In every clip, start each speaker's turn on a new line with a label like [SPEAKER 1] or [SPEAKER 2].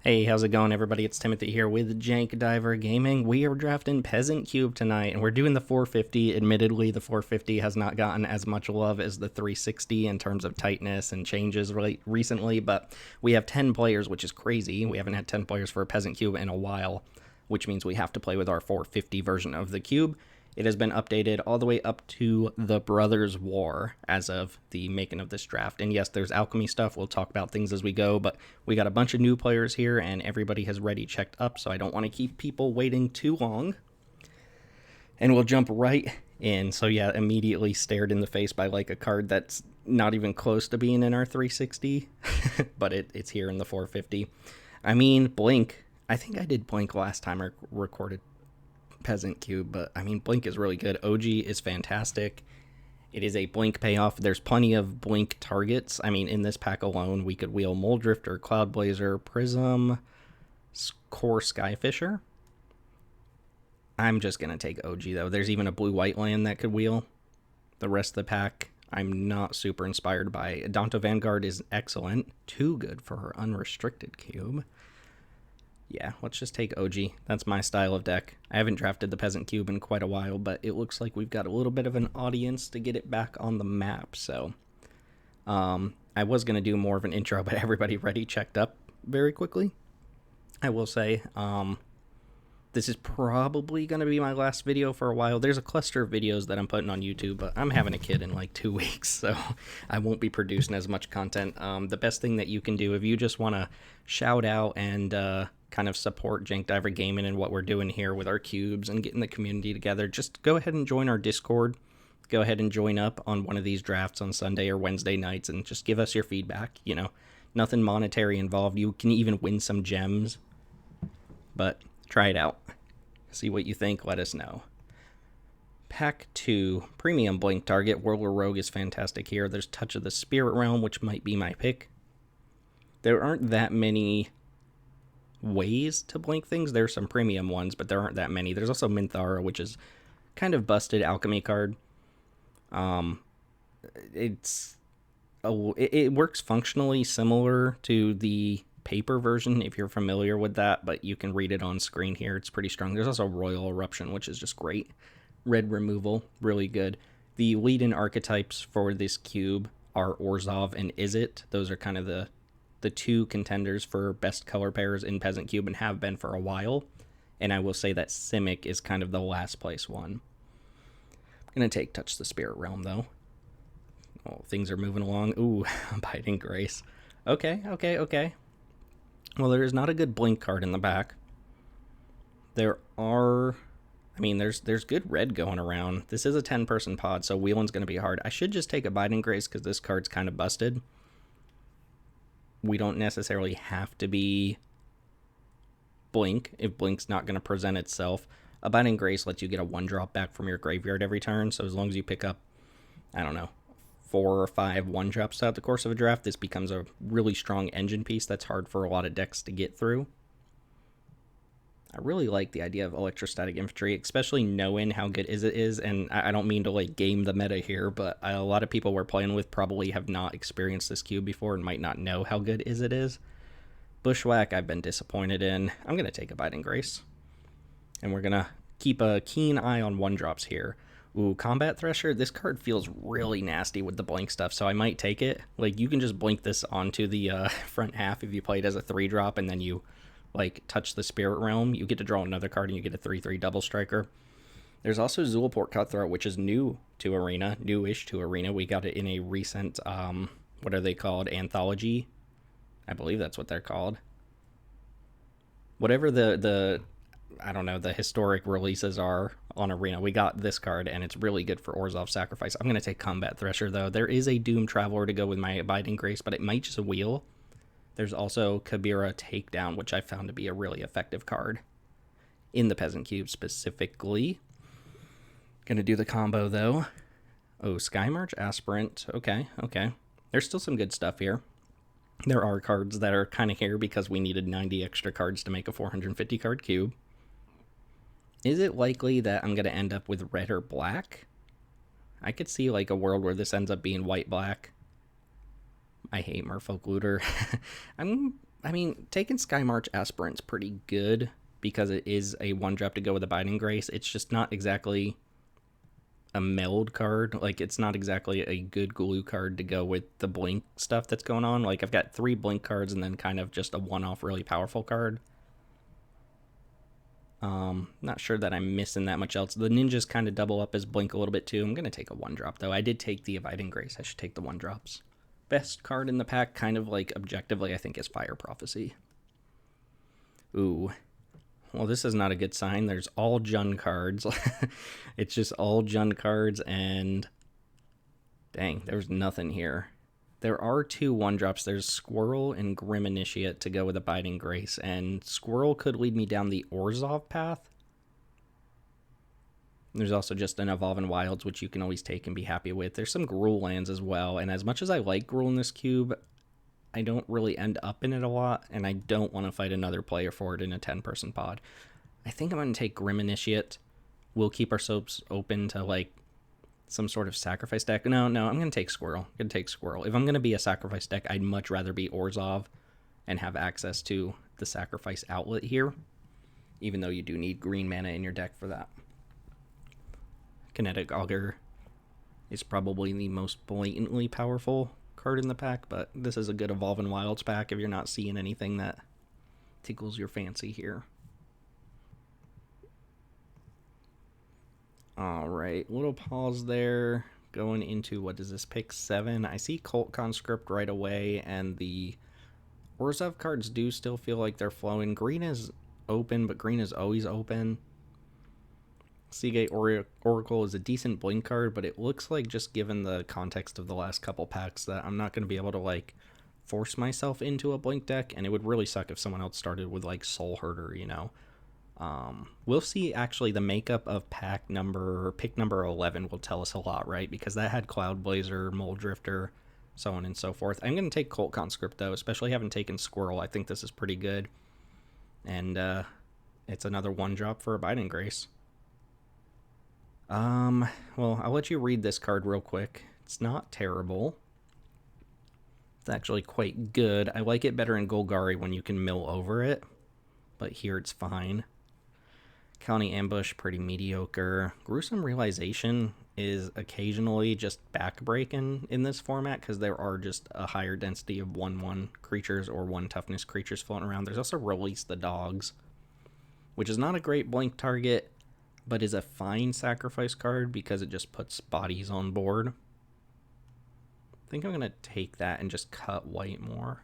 [SPEAKER 1] Hey, how's it going, everybody? It's Timothy here with Jank Diver Gaming. We are drafting Peasant Cube tonight, and we're doing the 450. Admittedly, the 450 has not gotten as much love as the 360 in terms of tightness and changes recently, but we have 10 players, which is crazy. We haven't had 10 players for a Peasant Cube in a while, which means we have to play with our 450 version of the cube. It has been updated all the way up to the Brothers War as of the making of this draft. And yes, there's alchemy stuff. We'll talk about things as we go, but we got a bunch of new players here and everybody has ready checked up, so I don't want to keep people waiting too long. And we'll jump right in. So yeah, immediately stared in the face by like a card that's not even close to being in our 360, but it's here in the 450. I mean, Blink. I think I did Blink last time I recorded Peasant Cube, but I mean, Blink is really good. OG is fantastic. It is a Blink payoff. There's plenty of Blink targets. I mean, in this pack alone, we could wheel Moldrifter, Cloudblazer, Prism, Core Skyfisher. I'm just going to take OG, though. There's even a blue-white land that could wheel. The rest of the pack, I'm not super inspired by. Danto Vanguard is excellent. Too good for her unrestricted cube. Yeah, let's just take OG. That's my style of deck. I haven't drafted the Peasant Cube in quite a while, but it looks like we've got a little bit of an audience to get it back on the map. So I was going to do more of an intro, but everybody ready checked up very quickly. I will say this is probably going to be my last video for a while. There's a cluster of videos that I'm putting on YouTube, but I'm having a kid in like 2 weeks, so I won't be producing as much content. The best thing that you can do if you just want to shout out and kind of support Jank Diver Gaming and what we're doing here with our cubes and getting the community together, just go ahead and join our Discord. Go ahead and join up on one of these drafts on Sunday or Wednesday nights and just give us your feedback. You know, nothing monetary involved. You can even win some gems, but try it out. See what you think. Let us know. Pack 2, Premium Blink Target. Whirler Rogue is fantastic here. There's Touch of the Spirit Realm, which might be my pick. There aren't that many ways to blink things. There's some premium ones, but there aren't that many. There's also Minthara, which is kind of busted alchemy card. It works functionally similar to the paper version if you're familiar with that, but you can read it on screen here. It's pretty strong. There's also Royal Eruption, which is just great. Red removal, really good. The lead-in archetypes for this cube are Orzhov and Izzet. Those are kind of the two contenders for best color pairs in Peasant Cube and have been for a while. And I will say that Simic is kind of the last place one. I'm going to take Touch the Spirit Realm, though. Oh, things are moving along. Ooh, Abiding Grace. Okay. Well, there is not a good Blink card in the back. There's good red going around. This is a 10-person pod, so wheeling's going to be hard. I should just take Abiding Grace because this card's kind of busted. We don't necessarily have to be Blink if Blink's not going to present itself. Abiding Grace lets you get a 1-drop back from your graveyard every turn, so as long as you pick up, I don't know, 4 or 5 1-drops throughout the course of a draft, this becomes a really strong engine piece that's hard for a lot of decks to get through. I really like the idea of Electrostatic Infantry, especially knowing how good Izzet is, and I don't mean to like game the meta here, but a lot of people we're playing with probably have not experienced this cube before and might not know how good Izzet is. Bushwhack, I've been disappointed in. I'm going to take Abiding Grace, and we're going to keep a keen eye on 1-drops here. Ooh, Combat Thresher, this card feels really nasty with the blink stuff, so I might take it. Like, you can just blink this onto the front half if you play it as a 3-drop, and then you like touch the Spirit Realm. You get to draw another card and you get a 3/3 double striker. There's also Zulaport Cutthroat, which is new to Arena, newish to Arena. We got it in a recent what are they called, anthology, I believe that's what they're called. Whatever the I don't know, the historic releases are on Arena, we got this card and it's really good for Orzhov Sacrifice. I'm going to take Combat Thresher, though. There is a Doom Traveler to go with my Abiding Grace, but it might just wheel. There's also Kabira Takedown, which I found to be a really effective card in the Peasant Cube specifically. Gonna do the combo, though. Oh, Skymerge, Aspirant. Okay. There's still some good stuff here. There are cards that are kind of here because we needed 90 extra cards to make a 450 card cube. Is it likely that I'm gonna end up with red or black? I could see like a world where this ends up being white-black. I hate Merfolk Looter. I mean, taking Sky March Aspirant's pretty good because it is a one drop to go with Abiding Grace. It's just not exactly a meld card. Like, it's not exactly a good glue card to go with the blink stuff that's going on. Like, I've got 3 blink cards and then kind of just a one-off really powerful card. Not sure that I'm missing that much else. The ninjas kind of double up as blink a little bit too. I'm going to take a 1-drop, though. I did take the Abiding Grace. I should take the 1-drops. Best card in the pack, kind of like objectively, I think, is Fire Prophecy. Ooh. Well, this is not a good sign. There's all Jund cards. It's just all Jund cards, and dang, there's nothing here. There are 2 1-drops. There's Squirrel and Grim Initiate to go with Abiding Grace, and Squirrel could lead me down the Orzhov path. There's also just an Evolving Wilds, which you can always take and be happy with. There's some Gruul lands as well, and as much as I like Gruul in this cube, I don't really end up in it a lot, and I don't want to fight another player for it in a 10-person pod. I think I'm going to take Grim Initiate. We'll keep our soaps open to, like, some sort of sacrifice deck. No, I'm going to take Squirrel. I'm going to take Squirrel. If I'm going to be a sacrifice deck, I'd much rather be Orzhov and have access to the sacrifice outlet here, even though you do need green mana in your deck for that. Kinetic Augur is probably the most blatantly powerful card in the pack, but this is a good Evolving Wilds pack if you're not seeing anything that tickles your fancy here. Alright, little pause there. Going into, what is this, pick 7? I see Cult Conscript right away, and the Orzhov cards do still feel like they're flowing. Green is open, but green is always open. Seagate Oracle is a decent blink card, but it looks like, just given the context of the last couple packs, that I'm not going to be able to, like, force myself into a blink deck, and it would really suck if someone else started with, like, Soul Herder, you know. We'll see. Actually, the makeup of pick number 11 will tell us a lot, right? Because that had Cloud Blazer, Mole Drifter, so on and so forth. I'm going to take Cult Conscript, though, especially having taken Squirrel. I think this is pretty good. And it's another 1-drop for Abiding Grace. Well, I'll let you read this card real quick. It's not terrible. It's actually quite good. I like it better in Golgari when you can mill over it, but here it's fine. County Ambush, pretty mediocre. Gruesome Realization is occasionally just backbreaking in this format because there are just a higher density of 1/1 creatures or 1 toughness creatures floating around. There's also Release the Dogs, which is not a great blink target, but is a fine sacrifice card because it just puts bodies on board. I think I'm going to take that and just cut white more.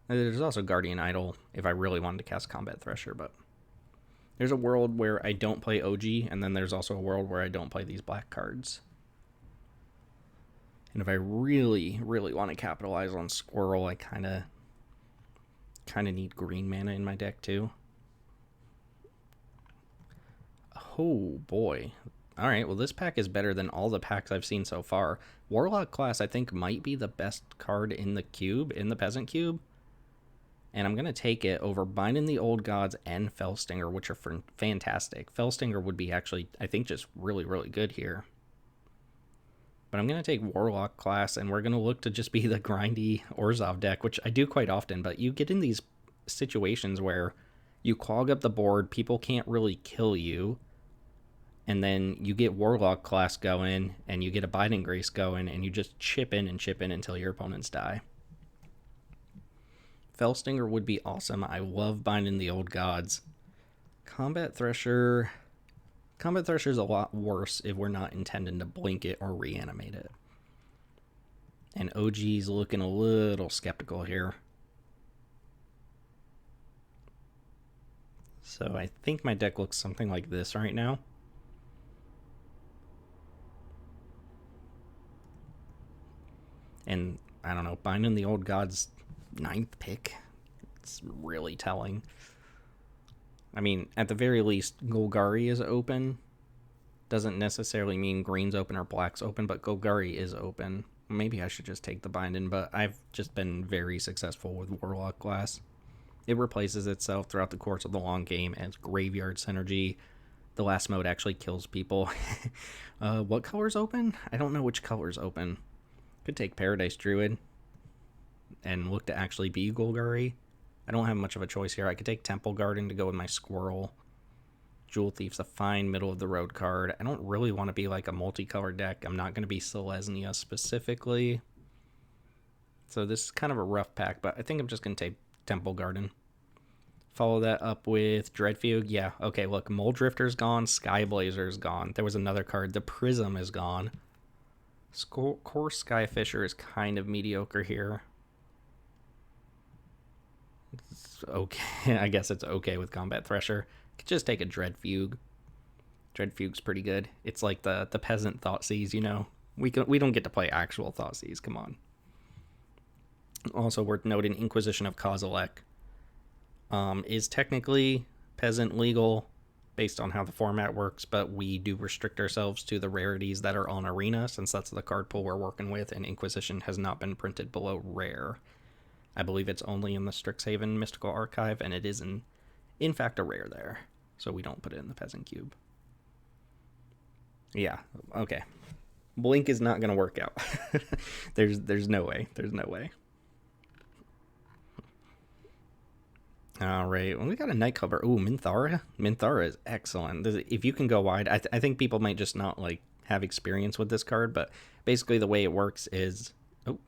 [SPEAKER 1] There's also Guardian Idol if I really wanted to cast Combat Thresher, but there's a world where I don't play OG, and then there's also a world where I don't play these black cards. And if I really, really want to capitalize on Squirrel, I kind of need green mana in my deck too. Oh boy. Alright, well this pack is better than all the packs I've seen so far. Warlock class, I think, might be the best card in the cube, in the Peasant cube. And I'm going to take it over Binding the Old Gods and Fellstinger, which are fantastic. Fellstinger would be actually, I think, just really, really good here. But I'm going to take Warlock class, and we're going to look to just be the grindy Orzhov deck, which I do quite often. But you get in these situations where you clog up the board, people can't really kill you, and then you get Warlock class going, and you get Abiding Grace going, and you just chip in until your opponents die. Fellstinger would be awesome. I love Binding the Old Gods. Combat Thresher is a lot worse if we're not intending to blink it or reanimate it. And OG's looking a little skeptical here. So I think my deck looks something like this right now. And I don't know, Binding the Old Gods 9th pick. It's really telling. I mean, at the very least, Golgari is open. Doesn't necessarily mean green's open or black's open, but Golgari is open. Maybe I should just take the Binding, but I've just been very successful with Warlock class. It replaces itself throughout the course of the long game as Graveyard Synergy. The last mode actually kills people. What color's open? I don't know which color's open. Could take Paradise Druid. and look to actually be Golgari. I don't have much of a choice here. I could take Temple Garden to go with my Squirrel. Jewel Thief's a fine middle-of-the-road card. I don't really want to be like a multicolored deck. I'm not going to be Selesnya specifically. So this is kind of a rough pack, but I think I'm just going to take Temple Garden. Follow that up with Dreadfuge. Yeah, okay, look, Mole Drifter's gone. Skyblaser's gone. There was another card. The Prism is gone. Core Skyfisher is kind of mediocre here. It's okay. I guess it's okay with Combat Thresher. Could just take a Dreadfuge. Dreadfuge's pretty good. It's like the peasant Thoughtseize, you know. We don't get to play actual Thoughtseize. Come on. Also worth noting, Inquisition of Kozilek is technically peasant legal based on how the format works, but we do restrict ourselves to the rarities that are on Arena, since that's the card pool we're working with, and Inquisition has not been printed below rare. I believe it's only in the Strixhaven Mystical Archive, and it is in fact a rare there, so we don't put it in the Peasant Cube. Yeah, okay. Blink is not going to work out. There's no way. There's no way. All right, well, we got a night cover. Ooh, Minthara. Minthara is excellent. If you can go wide, I think people might just not like have experience with this card, but basically the way it works is, oh,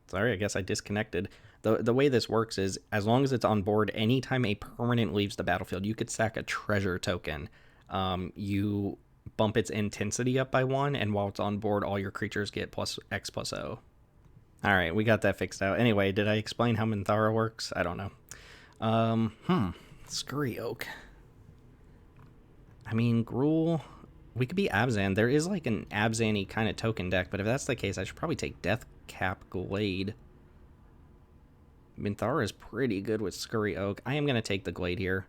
[SPEAKER 1] sorry, I guess I disconnected. The way this works is, as long as it's on board, anytime a permanent leaves the battlefield, you could sack a treasure token. You bump its intensity up by 1, and while it's on board, all your creatures get plus X plus O. All right, we got that fixed out. Anyway, did I explain how Minthara works? I don't know. Scurry Oak. I mean, Gruul. We could be Abzan. There is like an Abzan-y kind of token deck, but if that's the case, I should probably take Deathcap Glade. Minthara is pretty good with Scurry Oak. I am going to take the Glade here.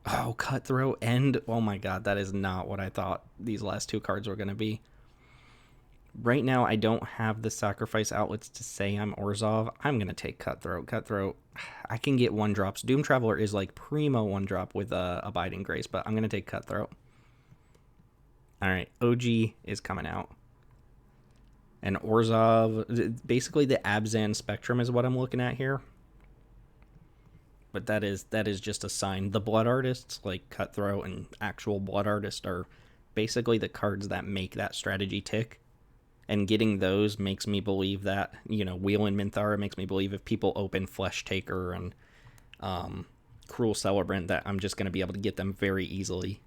[SPEAKER 1] Oh, Cutthroat and... Oh my god, that is not what I thought these last two cards were going to be. Right now, I don't have the sacrifice outlets to say I'm Orzhov. I'm going to take Cutthroat. Cutthroat, I can get 1-drops. Doom Traveler is like primo 1-drop with Abiding Grace, but I'm going to take Cutthroat. All right, OG is coming out. And Orzhov, basically the Abzan spectrum is what I'm looking at here. But that is just a sign. The Blood Artists, like Cutthroat and actual Blood Artist, are basically the cards that make that strategy tick. And getting those makes me believe that, you know, Wheel and Minthara makes me believe if people open Flesh Taker and Cruel Celebrant, that I'm just going to be able to get them very easily.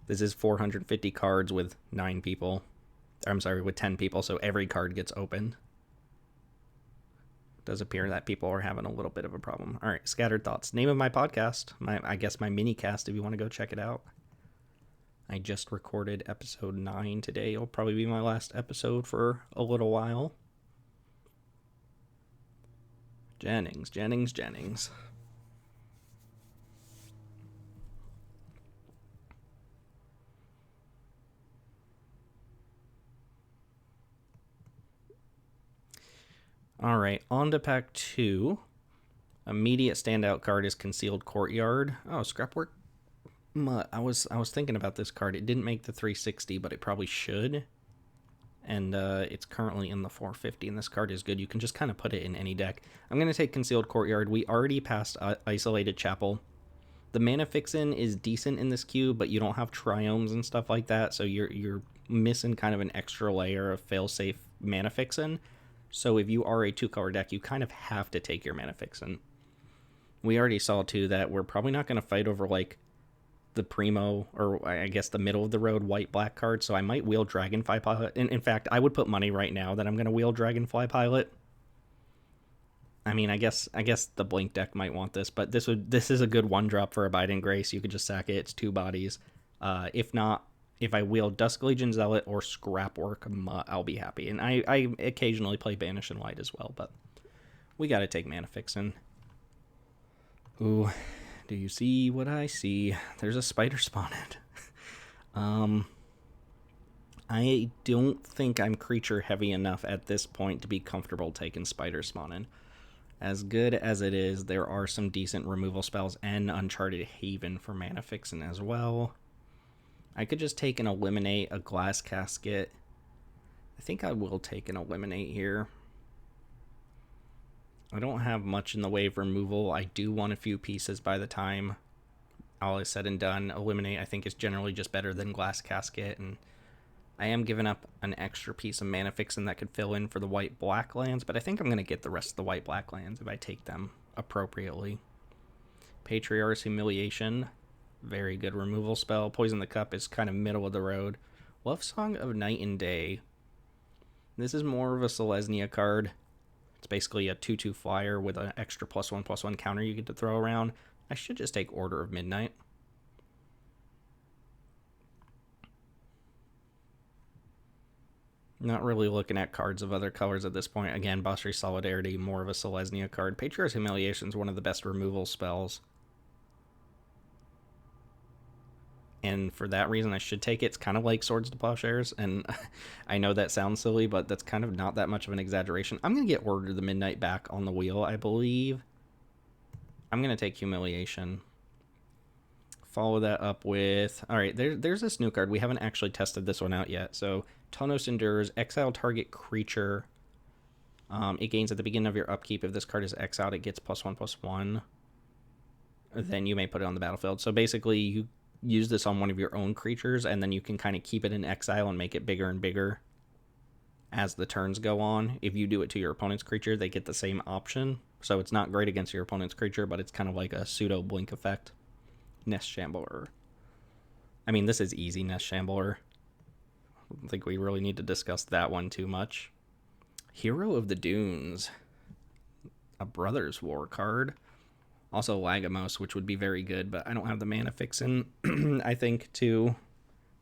[SPEAKER 1] This is 450 cards with 9 people. I'm sorry, with 10 people, so every card gets opened. It does appear that people are having a little bit of a problem. All right, Scattered Thoughts. Name of my podcast. I guess my mini cast, if you want to go check it out. I just recorded episode 9 today. It'll probably be my last episode for a little while. Jennings. All right, on to pack 2. Immediate standout card is Concealed Courtyard. Oh, Scrapwork. I was thinking about this card. It didn't make the 360, but it probably should. And it's currently in the 450, and this card is good. You can just kind of put it in any deck. I'm going to take Concealed Courtyard. We already passed Isolated Chapel. The Mana Fixin is decent in this cube, but you don't have Triomes and stuff like that, so you're missing kind of an extra layer of failsafe Mana Fixin. So if you are a 2-color deck, you kind of have to take your Mana Fixin. We already saw, too, that we're probably not going to fight over, like, the primo, or I guess the middle of the road white-black card, so I might wheel Dragonfly Pilot. In fact, I would put money right now that I'm going to wheel Dragonfly Pilot. I mean, I guess the Blink deck might want this, but this is a good 1-drop for Abiding Grace. You could just sack it. It's 2 bodies. If not, if I wheel Dusk Legion Zealot or Scrapwork, I'll be happy. And I occasionally play Banish and Light as well, but we got to take Mana Fixin. Ooh. Do you see what I see? There's a spider spawned. I don't think I'm creature heavy enough at this point to be comfortable taking spider spawning. As good as it is, there are some decent removal spells and Uncharted Haven for Mana Fixin as well. I could just take and eliminate a Glass Casket I think I will take an eliminate here. I don't have much in the way of removal. I do want a few pieces by the time all is said and done. Eliminate, I think, is generally just better than Glass Casket, and I am giving up an extra piece of mana fixin' that could fill in for the white-black lands, but I think I'm going to get the rest of the white-black lands if I take them appropriately. Patriarch's Humiliation, very good removal spell. Poison the Cup is kind of middle of the road. Love Song of Night and Day. This is more of a Selesnya card. It's basically a 2/2 flyer with an extra +1/+1 counter you get to throw around. I should just take Order of Midnight. Not really looking at cards of other colors at this point. Again, Basri Solidarity, more of a Selesnya card. Patriarch's Humiliation is one of the best removal spells. And for that reason, I should take it. It's kind of like Swords to Plowshares, and I know that sounds silly, but that's kind of not that much of an exaggeration. I'm going to get Order of the Midnight back on the wheel, I believe. I'm going to take Humiliation. Follow that up with... Alright, there's this new card. We haven't actually tested this one out yet. So, Tonos Endures, exile target creature. It gains at the beginning of your upkeep. If this card is exiled, it gets +1/+1. Then you may put it on the battlefield. So basically, you use this on one of your own creatures, and then you can kind of keep it in exile and make it bigger and bigger as the turns go on. If you do it to your opponent's creature, they get the same option. So it's not great against your opponent's creature, but it's kind of like a pseudo blink effect. Nest Shambler. I mean, this is easy Nest Shambler. I don't think we really need to discuss that one too much. Hero of the Dunes. A Brothers War card. Also Lagomos, which would be very good, but I don't have the mana fixin', I think, to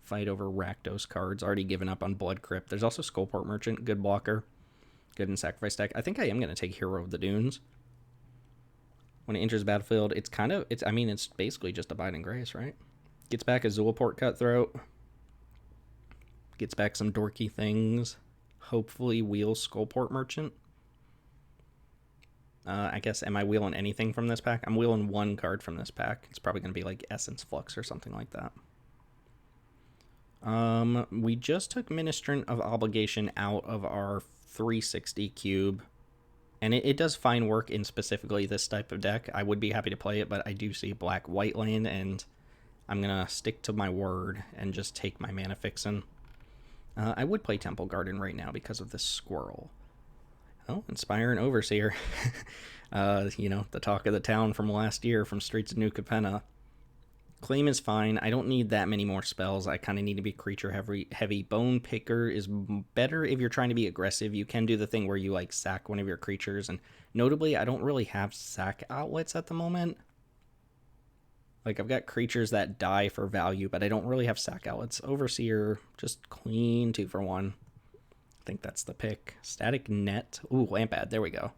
[SPEAKER 1] fight over Rakdos cards. Already given up on Blood Crypt. There's also Skullport Merchant, good blocker. Good in Sacrifice deck. I think I am going to take Hero of the Dunes. When it enters the battlefield, it's basically just Abiding Grace, right? Gets back a Zulaport Cutthroat. Gets back some dorky things. Hopefully wheels Skullport Merchant. I guess, am I wheeling anything from this pack? I'm wheeling one card from this pack. It's probably going to be like Essence Flux or something like that. We just took Ministrant of Obligation out of our 360 cube. And it does fine work in specifically this type of deck. I would be happy to play it, but I do see black-white lane, and I'm going to stick to my word and just take my mana fixin'. I would play Temple Garden right now because of this squirrel. Oh, Inspire an Overseer. The talk of the town from last year from Streets of New Capenna. Claim is fine. I don't need that many more spells. I kind of need to be creature heavy. Bone Picker is better if you're trying to be aggressive. You can do the thing where you like sack one of your creatures, and notably I don't really have sack outlets at the moment. Like, I've got creatures that die for value, but I don't really have sack outlets. Overseer, just clean 2-for-1. I think that's the pick. Static Net. Ooh, Lampad. There we go.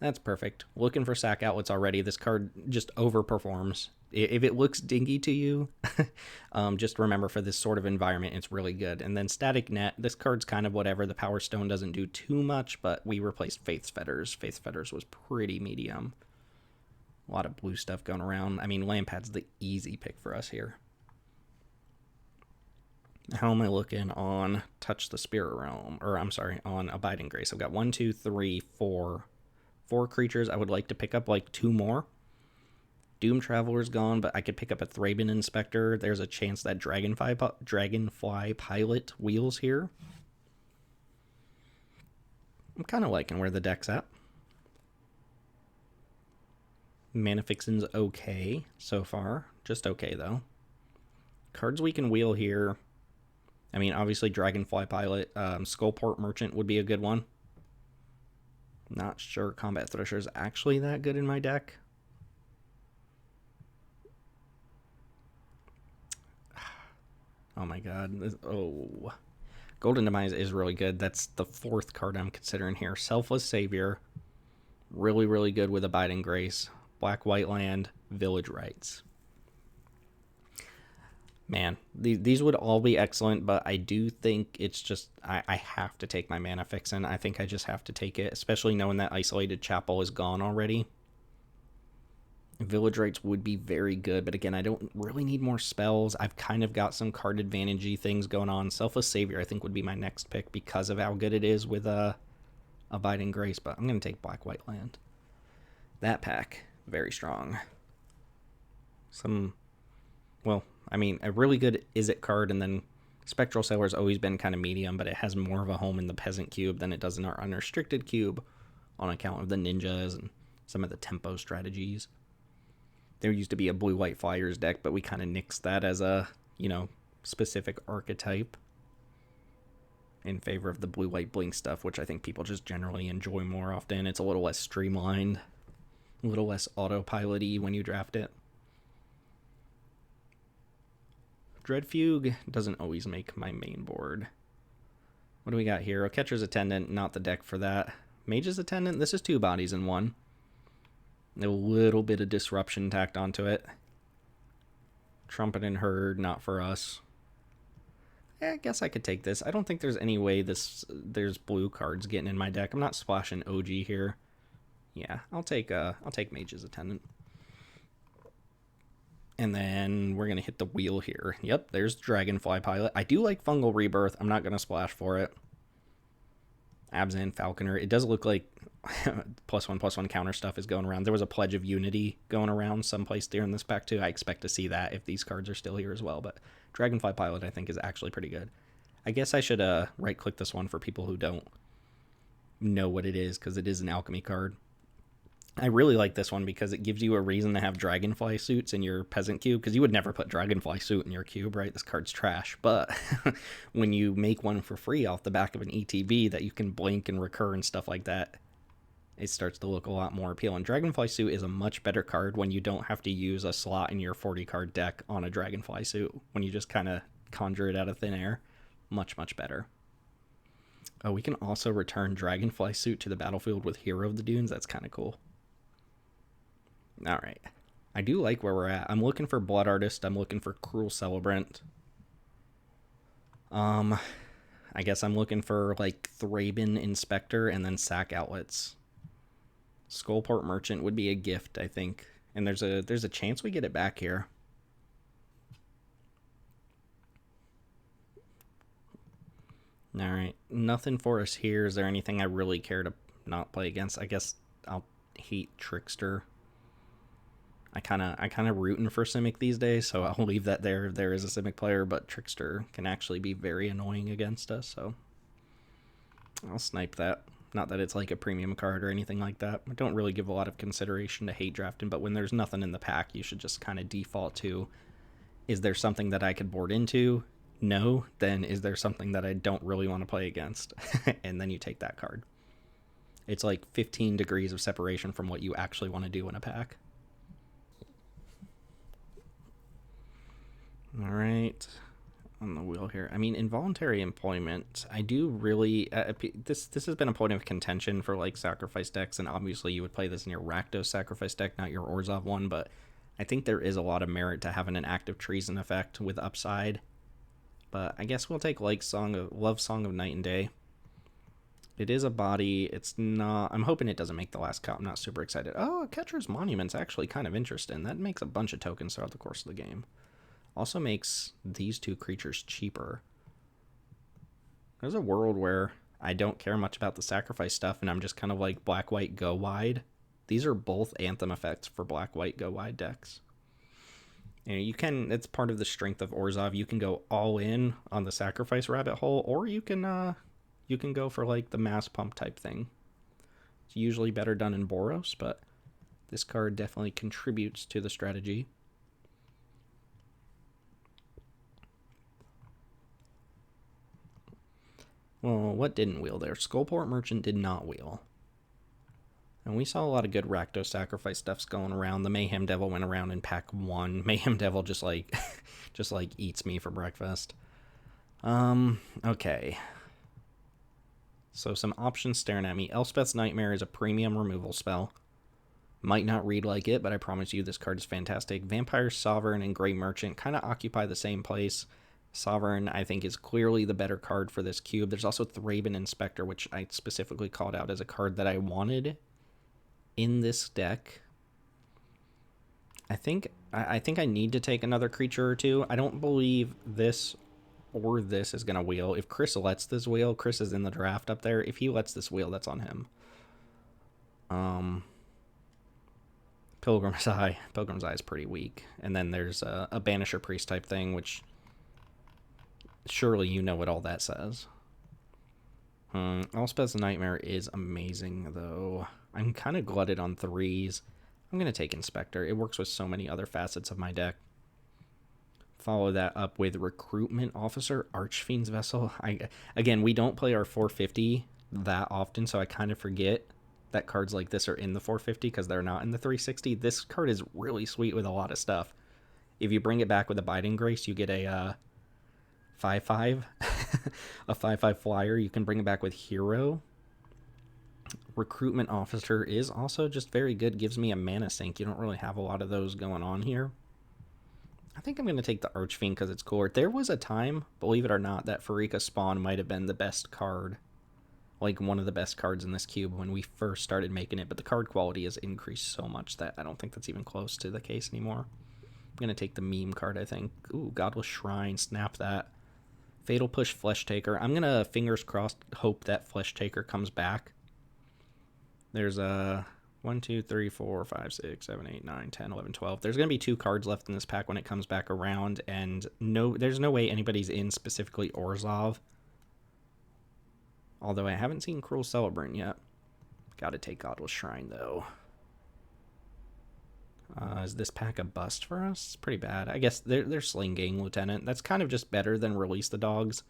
[SPEAKER 1] That's perfect. Looking for sack outlets already. This card just overperforms. If it looks dingy to you, just remember for this sort of environment, it's really good. And then Static Net. This card's kind of whatever. The Power Stone doesn't do too much, but we replaced Faith's Fetters. Faith's Fetters was pretty medium. A lot of blue stuff going around. I mean, Lampad's the easy pick for us here. How am I looking on Touch the Spirit Realm? Or, I'm sorry, on Abiding Grace. I've got 1, 2, 3, 4 creatures. I would like to pick up like 2 more. Doom Traveler's gone, but I could pick up a Thraben Inspector. There's a chance that Dragonfly Pilot wheels here. I'm kind of liking where the deck's at. Mana Fixin's okay so far. Just okay, though. Cards we can wheel here. I mean, obviously, Dragonfly Pilot. Skullport Merchant would be a good one. Not sure Combat Thresher is actually that good in my deck. Oh my god. Golden Demise is really good. That's the 4th card I'm considering here. Selfless Savior. Really, really good with Abiding Grace. Black-White Land. Village Rites. Man, these would all be excellent, but I do think it's just... I have to take my Mana Fixin'. I think I just have to take it, especially knowing that Isolated Chapel is gone already. Village Rites would be very good, but again, I don't really need more spells. I've kind of got some card advantage-y things going on. Selfless Savior, I think, would be my next pick because of how good it is with Abiding Grace, but I'm going to take Black-White Land. That pack, very strong. A really good Is-It card, and then Spectral Sailor's always been kind of medium, but it has more of a home in the Peasant cube than it does in our Unrestricted cube on account of the ninjas and some of the tempo strategies. There used to be a Blue-White Flyers deck, but we kind of nixed that as a, specific archetype in favor of the Blue-White Blink stuff, which I think people just generally enjoy more often. It's a little less streamlined, a little less autopilot-y when you draft it. Dreadfugue doesn't always make my main board. What do we got here? Catcher's Attendant, not the deck for that. Mage's Attendant, this is 2 bodies in 1. A little bit of disruption tacked onto it. Trumpet and Herd, not for us. I guess I could take this. I don't think there's any way there's blue cards getting in my deck. I'm not splashing OG here. Yeah, I'll take Mage's Attendant. And then we're going to hit the wheel here. Yep, there's Dragonfly Pilot. I do like Fungal Rebirth. I'm not going to splash for it. Abzan Falconer. It does look like +1/+1 counter stuff is going around. There was a Pledge of Unity going around someplace during this pack too. I expect to see that if these cards are still here as well. But Dragonfly Pilot, I think, is actually pretty good. I guess I should right-click this one for people who don't know what it is, because it is an alchemy card. I really like this one because it gives you a reason to have Dragonfly suits in your Peasant cube, because you would never put Dragonfly suit in your cube, right? This card's trash. But when you make one for free off the back of an ETB that you can blink and recur and stuff like that, it starts to look a lot more appealing. Dragonfly suit is a much better card when you don't have to use a slot in your 40-card deck on a Dragonfly suit. When you just kind of conjure it out of thin air, much, much better. Oh, we can also return Dragonfly suit to the battlefield with Hero of the Dunes. That's kind of cool. All right. I do like where we're at. I'm looking for Blood Artist. I'm looking for Cruel Celebrant. I guess I'm looking for like Thraben Inspector and then Sack Outlets. Skullport Merchant would be a gift, I think. And there's a chance we get it back here. All right. Nothing for us here. Is there anything I really care to not play against? I guess I'll hate Trickster. I kind of rooting for Simic these days, so I'll leave that there. There is a Simic player, but Trickster can actually be very annoying against us, so I'll snipe that. Not that it's like a premium card or anything like that. I don't really give a lot of consideration to hate drafting, but when there's nothing in the pack, you should just kind of default to, is there something that I could board into? No. Then is there something that I don't really want to play against? And then you take that card. It's like 15 degrees of separation from what you actually want to do in a pack. All right, on the wheel here. I mean, Involuntary Employment, I do really... this has been a point of contention for, like, Sacrifice decks, and obviously you would play this in your Rakdos Sacrifice deck, not your Orzhov one, but I think there is a lot of merit to having an active treason effect with upside. But I guess we'll take Love Song of Night and Day. It is a body. It's not... I'm hoping it doesn't make the last cut. I'm not super excited. Oh, Catcher's Monument's actually kind of interesting. That makes a bunch of tokens throughout the course of the game. Also makes these 2 creatures cheaper. There's a world where I don't care much about the sacrifice stuff, and I'm just kind of like black-white go wide. These are both Anthem effects for black-white go wide decks. And you can, it's part of the strength of Orzhov. You can go all in on the sacrifice rabbit hole, or you can go for like the mass pump type thing. It's usually better done in Boros, but this card definitely contributes to the strategy. Well, what didn't wheel there? Skullport Merchant did not wheel. And we saw a lot of good Rakdos Sacrifice stuffs going around. The Mayhem Devil went around in pack 1. Mayhem Devil just like eats me for breakfast. Okay. So some options staring at me. Elspeth's Nightmare is a premium removal spell. Might not read like it, but I promise you this card is fantastic. Vampire Sovereign and Grey Merchant kind of occupy the same place. Sovereign, I think, is clearly the better card for this cube. There's also Thraben Inspector, which I specifically called out as a card that I wanted in this deck. I think I need to take another creature or two. I don't believe this or this is going to wheel. If Chris lets this wheel, Chris is in the draft up there. If he lets this wheel, that's on him. Pilgrim's Eye. Pilgrim's Eye is pretty weak. And then there's a Banisher Priest type thing, which surely you know what all that says. Elspeth's Nightmare is amazing, though. I'm kind of glutted on 3s. I'm going to take Inspector. It works with so many other facets of my deck. Follow that up with Recruitment Officer, Archfiend's Vessel. Again, we don't play our 450 that often, so I kind of forget that cards like this are in the 450 because they're not in the 360. This card is really sweet with a lot of stuff. If you bring it back with Abiding Grace, you get a 5/5, a 5/5 flyer. You can bring it back with Hero. Recruitment Officer is also just very good. Gives me a mana sink. You don't really have a lot of those going on here. I think I'm going to take the Archfiend because it's cooler. There was a time, believe it or not, that Pharika Spawn might have been the best card. Like one of the best cards in this cube when we first started making it. But the card quality has increased so much that I don't think that's even close to the case anymore. I'm going to take the meme card, I think. Ooh, Godless Shrine. Snap that. Fatal Push Flesh Taker. I'm going to, fingers crossed, hope that Flesh Taker comes back. There's a 1, 2, 3, 4, 5, 6, 7, 8, 9, 10, 11, 12. There's going to be 2 cards left in this pack when it comes back around, and there's no way anybody's in specifically Orzhov. Although I haven't seen Cruel Celebrant yet. Gotta take Godless Shrine, though. Is this pack a bust for us? It's pretty bad. I guess they're Sling Gang Lieutenant. That's kind of just better than Release the Dogs,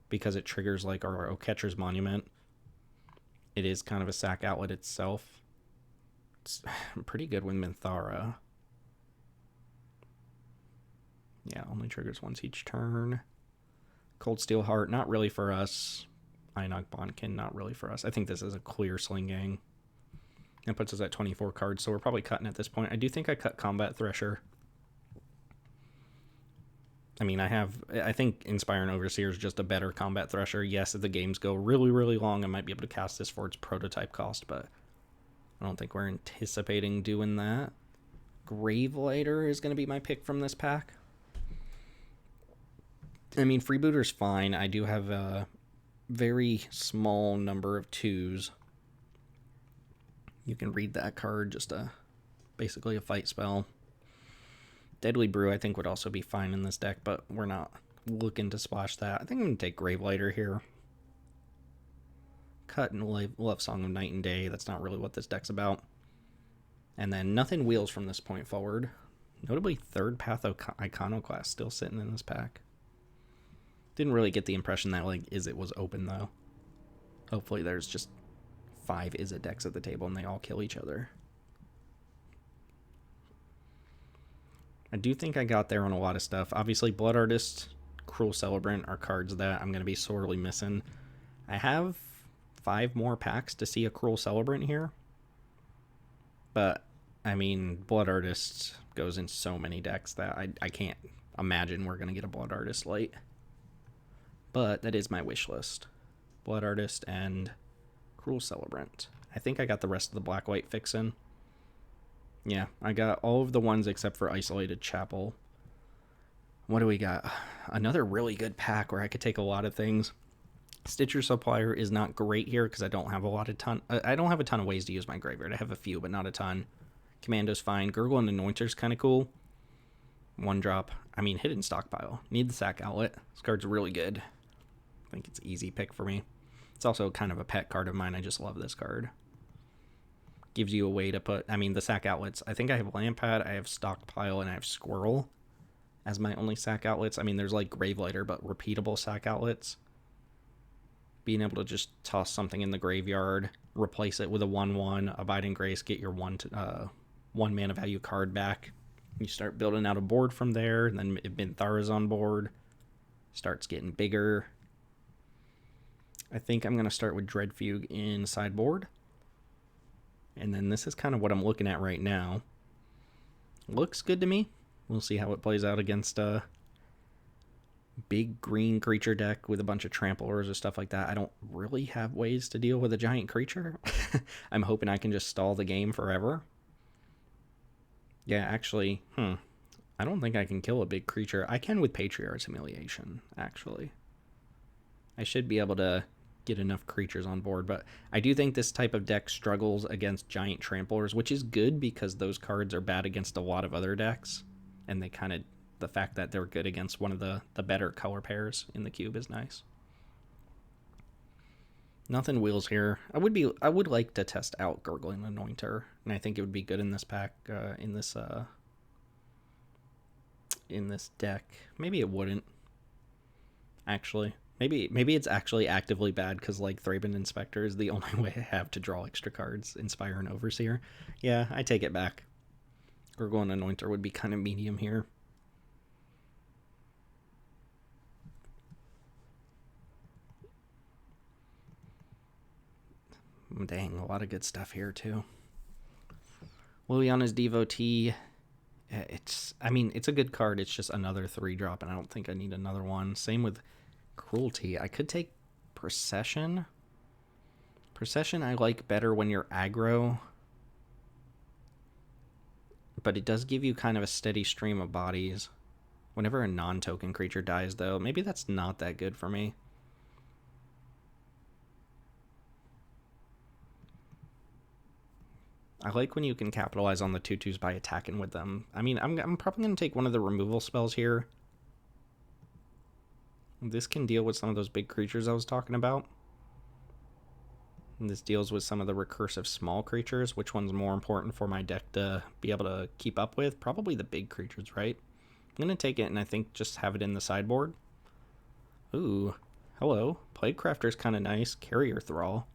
[SPEAKER 1] because it triggers like our Catcher's Monument. It is kind of a sack outlet itself. It's pretty good with Minthara. Yeah, only triggers once each turn. Cold Steel Heart, not really for us. Inoc Bondkin, not really for us. I think this is a clear Sling Gang. That puts us at 24 cards, so we're probably cutting at this point. I do think I cut Combat Thresher. I mean, I think Inspiring Overseer is just a better Combat Thresher. Yes, if the games go really, really long, I might be able to cast this for its prototype cost, but I don't think we're anticipating doing that. Gravelighter is going to be my pick from this pack. I mean, Freebooter's fine. I do have a very small number of 2s. You can read that card, just basically a fight spell. Deadly Brew I think would also be fine in this deck, but we're not looking to splash that. I think I'm going to take Gravelighter here. Cut and Love Song of Night and Day. That's not really what this deck's about. And then nothing wheels from this point forward. Notably, Third Path Iconoclast still sitting in this pack. Didn't really get the impression that like Izzet was open though. Hopefully there's just 5 Izzet decks at the table and they all kill each other. I do think I got there on a lot of stuff. Obviously, Blood Artist, Cruel Celebrant are cards that I'm going to be sorely missing. I have 5 more packs to see a Cruel Celebrant here. But, I mean, Blood Artist goes in so many decks that I can't imagine we're going to get a Blood Artist late. But that is my wish list. Blood Artist and Cruel Celebrant. I think I got the rest of the black-white fixin'. Yeah, I got all of the ones except for Isolated Chapel. What do we got? Another really good pack where I could take a lot of things. Stitcher Supplier is not great here because I don't have I don't have a ton of ways to use my graveyard. I have a few, but not a ton. Commando's fine. Gurgle and Anointer's kind of cool. 1-drop. I mean, Hidden Stockpile. Need the Sack Outlet. This card's really good. I think it's an easy pick for me. It's also kind of a pet card of mine. I just love this card. Gives you a way to put, I mean, the Sack Outlets. I think I have Lampad, I have Stockpile, and I have Squirrel as my only Sack Outlets. I mean, there's like Gravelighter, but repeatable Sack Outlets. Being able to just toss something in the graveyard, replace it with a 1/1, Abiding Grace, get your 1 mana value card back. You start building out a board from there, and then if Minthara's on board, starts getting bigger. I think I'm going to start with Dreadfugue in sideboard. And then this is kind of what I'm looking at right now. Looks good to me. We'll see how it plays out against a big green creature deck with a bunch of tramplers or stuff like that. I don't really have ways to deal with a giant creature. I'm hoping I can just stall the game forever. Yeah, actually, I don't think I can kill a big creature. I can with Patriarch's Humiliation, actually. I should be able to get enough creatures on board, but I do think this type of deck struggles against giant tramplers, which is good because those cards are bad against a lot of other decks, and they kind of, the fact that they're good against one of the better color pairs in the cube is nice. Nothing wheels here. I would like to test out Gurgling Anointer, and I think it would be good in this pack, in this deck. Maybe it wouldn't, actually. Maybe it's actually actively bad because like Thraben Inspector is the only way I have to draw extra cards. Inspire and Overseer. Yeah, I take it back. Gurgle and Anointer would be kind of medium here. Dang, a lot of good stuff here too. Liliana's Devotee. It's a good card. It's just another 3-drop, and I don't think I need another one. Same with Cruelty. I could take Procession. Procession I like better when you're aggro, but it does give you kind of a steady stream of bodies. Whenever a non-token creature dies, though, maybe that's not that good for me. I like when you can capitalize on the 2/2s by attacking with them. I mean, I'm probably going to take one of the removal spells here. This can deal with some of those big creatures I was talking about. And this deals with some of the recursive small creatures. Which one's more important for my deck to be able to keep up with? Probably the big creatures, right? I'm going to take it and I think just have it in the sideboard. Ooh, hello. Plaguecrafter's kind of nice. Carrier Thrall.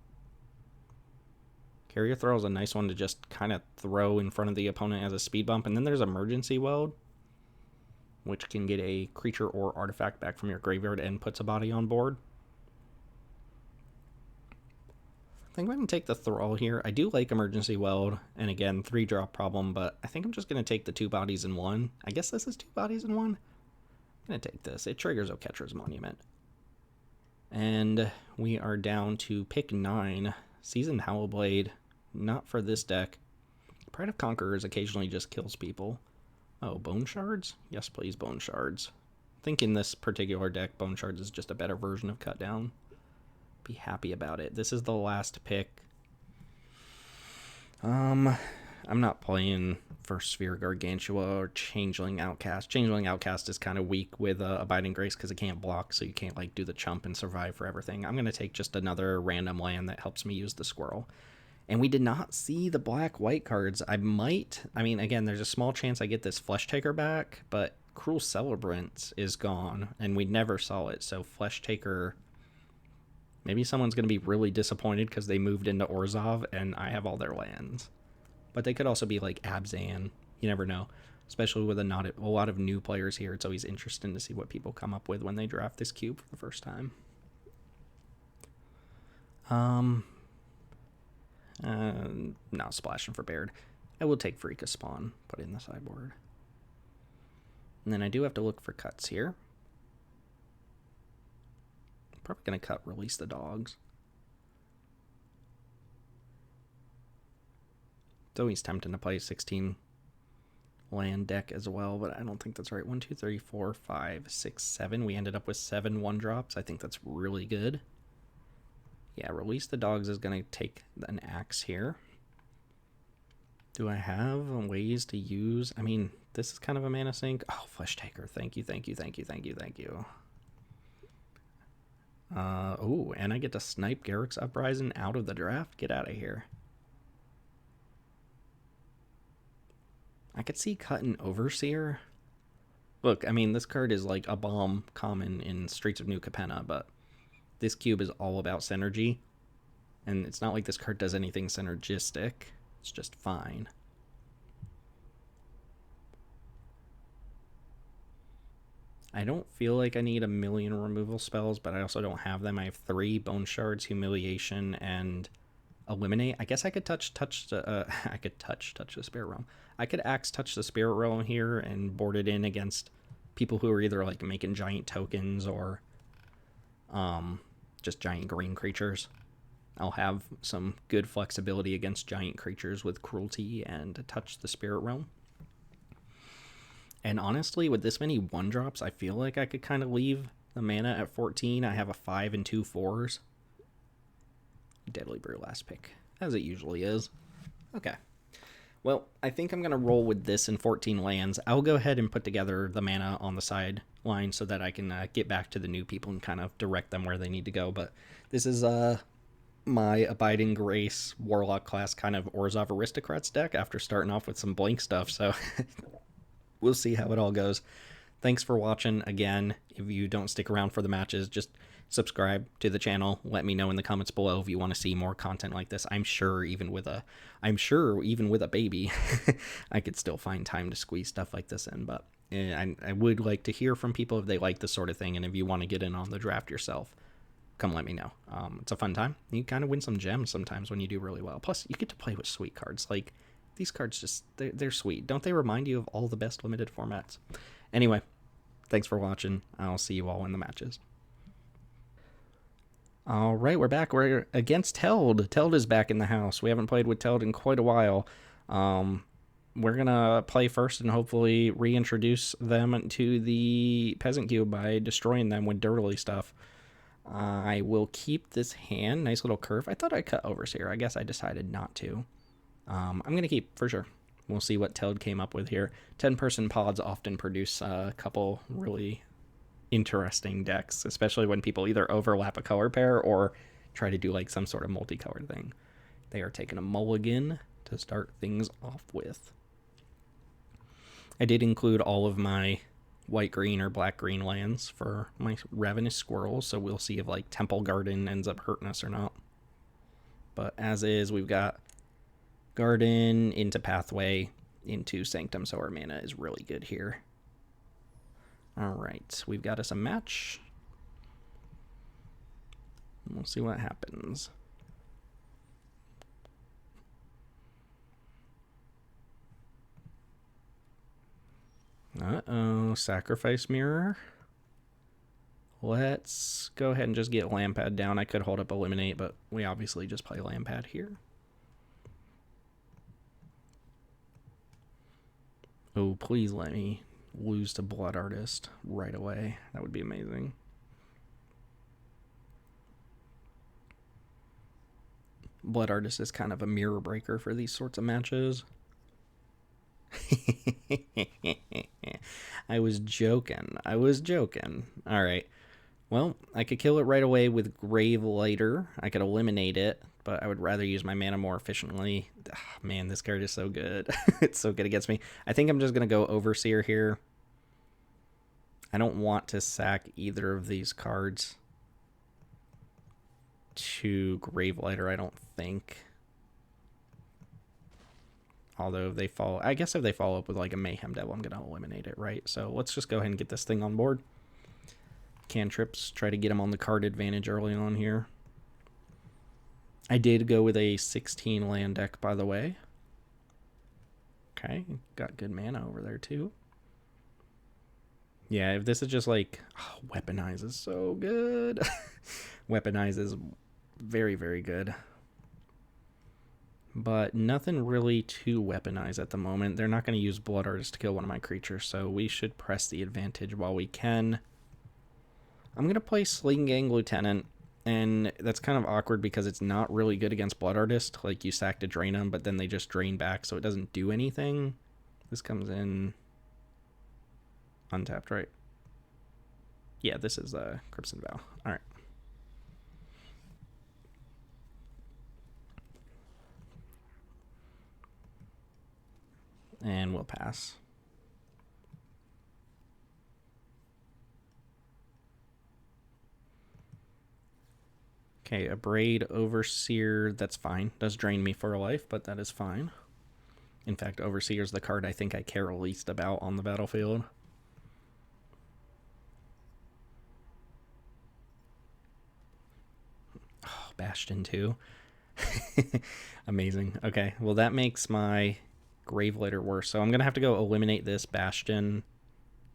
[SPEAKER 1] Carrier Thrall is a nice one to just kind of throw in front of the opponent as a speed bump. And then there's Emergency Weld, which can get a creature or artifact back from your graveyard and puts a body on board. I think I'm going to take the Thrall here. I do like Emergency Weld, and again, 3-drop problem, but I think I'm just going to take the 2 bodies in 1. I guess this is 2 bodies in 1. I'm going to take this. It triggers Oketra's Monument. And we are down to pick 9. Seasoned Howlblade. Not for this deck. Pride of Conquerors occasionally just kills people. Oh, Bone Shards? Yes, please, Bone Shards. I think in this particular deck, Bone Shards is just a better version of Cut Down. Be happy about it. This is the last pick. I'm not playing for Sphere Gargantua or Changeling Outcast. Changeling Outcast is kind of weak with Abiding Grace because it can't block, so you can't like do the chump and survive for everything. I'm going to take just another random land that helps me use the squirrel. And we did not see the black-white cards. Again, there's a small chance I get this Flesh Taker back, but Cruel Celebrant is gone, and we never saw it. So Flesh Taker, maybe someone's going to be really disappointed because they moved into Orzhov, and I have all their lands. But they could also be like Abzan. You never know. Especially with a lot of new players here, it's always interesting to see what people come up with when they draft this cube for the first time. No, splashing for Baird. I will take Freaka Spawn, put it in the sideboard. And then I do have to look for cuts here. I'm probably going to cut Release the Dogs. It's always tempting to play 16 land deck as well, but I don't think that's right. 1, 2, 3, 4, 5, 6, 7. We ended up with 7 1-drops. I think that's really good. Yeah, Release the Dogs is going to take an axe here. Do I have ways to use... this is kind of a mana sink. Oh, Flesh Taker. Thank you, thank you, thank you, thank you, thank you. Oh, and I get to snipe Garruk's Uprising out of the draft? Get out of here. I could see cutting Overseer. Look, this card is like a bomb common in Streets of New Capenna, but this cube is all about synergy. And it's not like this card does anything synergistic. It's just fine. I don't feel like I need a million removal spells, but I also don't have them. I have 3 Bone Shards, Humiliation, and Eliminate. I guess I could touch the Spirit Realm. I could Axe touch the Spirit Realm here and board it in against people who are either like making giant tokens or just giant green creatures. I'll have some good flexibility against giant creatures with Cruelty and touch the Spirit Realm. And honestly, with this many 1-drops, I feel like I could kind of leave the mana at 14. I have a 5 and 2 4s. Deadly Brew last pick, as it usually is. Okay. Well, I think I'm going to roll with this in 14 lands. I'll go ahead and put together the mana on the sideline so that I can get back to the new people and kind of direct them where they need to go. But this is my Abiding Grace Warlock class kind of Orzhov Aristocrats deck after starting off with some blank stuff. So we'll see how it all goes. Thanks for watching again. If you don't stick around for the matches, just subscribe to the channel. Let me know in the comments below if you want to see more content like this. I'm sure even with a baby, I could still find time to squeeze stuff like this in. But I would like to hear from people if they like this sort of thing, and if you want to get in on the draft yourself, come let me know. It's a fun time. You kind of win some gems sometimes when you do really well. Plus, you get to play with sweet cards. Like, these cards just, they're sweet. Don't they remind you of all the best limited formats? Anyway, thanks for watching. I'll see you all in the matches. All right, we're back. We're against Teld. Teld is back in the house. We haven't played with Teld in quite a while. We're going to play first and hopefully reintroduce them to the Peasant Cube by destroying them with dirtily stuff. I will keep this hand. Nice little curve. I thought I cut Overseer. I guess I decided not to. I'm going to keep for sure. We'll see what Teld came up with here. 10-person pods often produce a couple really interesting decks, especially when people either overlap a color pair or try to do like some sort of multicolored thing. They are taking a mulligan to start things off with. I did include all of my white-green or black-green lands for my Ravenous Squirrels, so we'll see if like Temple Garden ends up hurting us or not. But as is, we've got Garden into Pathway into Sanctum, so our mana is really good here. All right, we've got us a match. We'll see what happens. Uh-oh, Sacrifice Mirror. Let's go ahead and just get Lampad down. I could hold up Eliminate, but we obviously just play Lampad here. Oh, please let me lose to Blood Artist right away. That would be amazing. Blood Artist is kind of a mirror breaker for these sorts of matches. I was joking. All right. Well, I could kill it right away with Grave Lighter. I could eliminate it, but I would rather use my mana more efficiently. Ugh, man, this card is so good. It's so good against me. I think I'm just going to go Overseer here. I don't want to sack either of these cards to Grave Lighter, I don't think. Although if they follow, I guess if they follow up with like a Mayhem Devil, I'm going to eliminate it, right? So let's just go ahead and get this thing on board. Cantrips, try to get them on the card advantage early on here. I did go with a 16 land deck, by the way. Okay, got good mana over there too. Yeah, if this is just like, oh, Weaponize is so good. Weaponize is very, very good. But nothing really to weaponize at the moment. They're not going to use Blood Artist to kill one of my creatures, so we should press the advantage while we can. I'm going to play Sling Gang Lieutenant, and that's kind of awkward because it's not really good against Blood Artist. Like, you sack to drain them, but then they just drain back, so it doesn't do anything. This comes in untapped, right? Yeah, this is Crimson Vow. All right. And we'll pass. Okay, a Braid Overseer, that's fine. Does drain me for a life, but that is fine. In fact, Overseer is the card I think I care least about on the battlefield. Oh, Bastion too. Amazing. Okay, well that makes my Gravelighter worse. So I'm going to have to go eliminate this Bastion,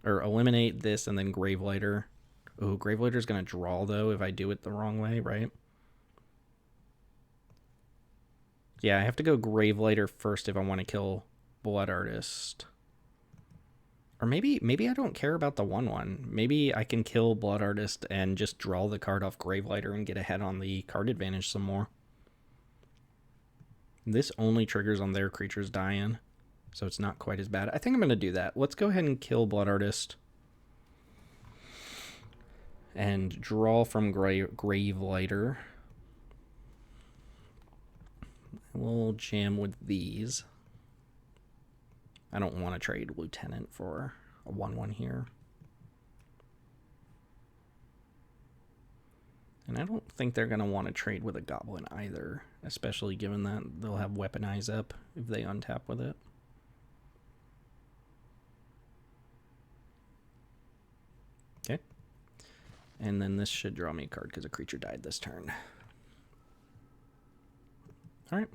[SPEAKER 1] or eliminate this and then Gravelighter. Oh, Gravelighter's going to draw though if I do it the wrong way, right? Yeah, I have to go Gravelighter first if I want to kill Blood Artist. Or maybe I don't care about the 1/1. Maybe I can kill Blood Artist and just draw the card off Gravelighter and get ahead on the card advantage some more. This only triggers on their creatures dying, so it's not quite as bad. I think I'm going to do that. Let's go ahead and kill Blood Artist and draw from Gravelighter. We'll jam with these. I don't want to trade Lieutenant for a 1/1 here. And I don't think they're going to want to trade with a Goblin either, especially given that they'll have Weaponize up if they untap with it. Okay. And then this should draw me a card because a creature died this turn. All right.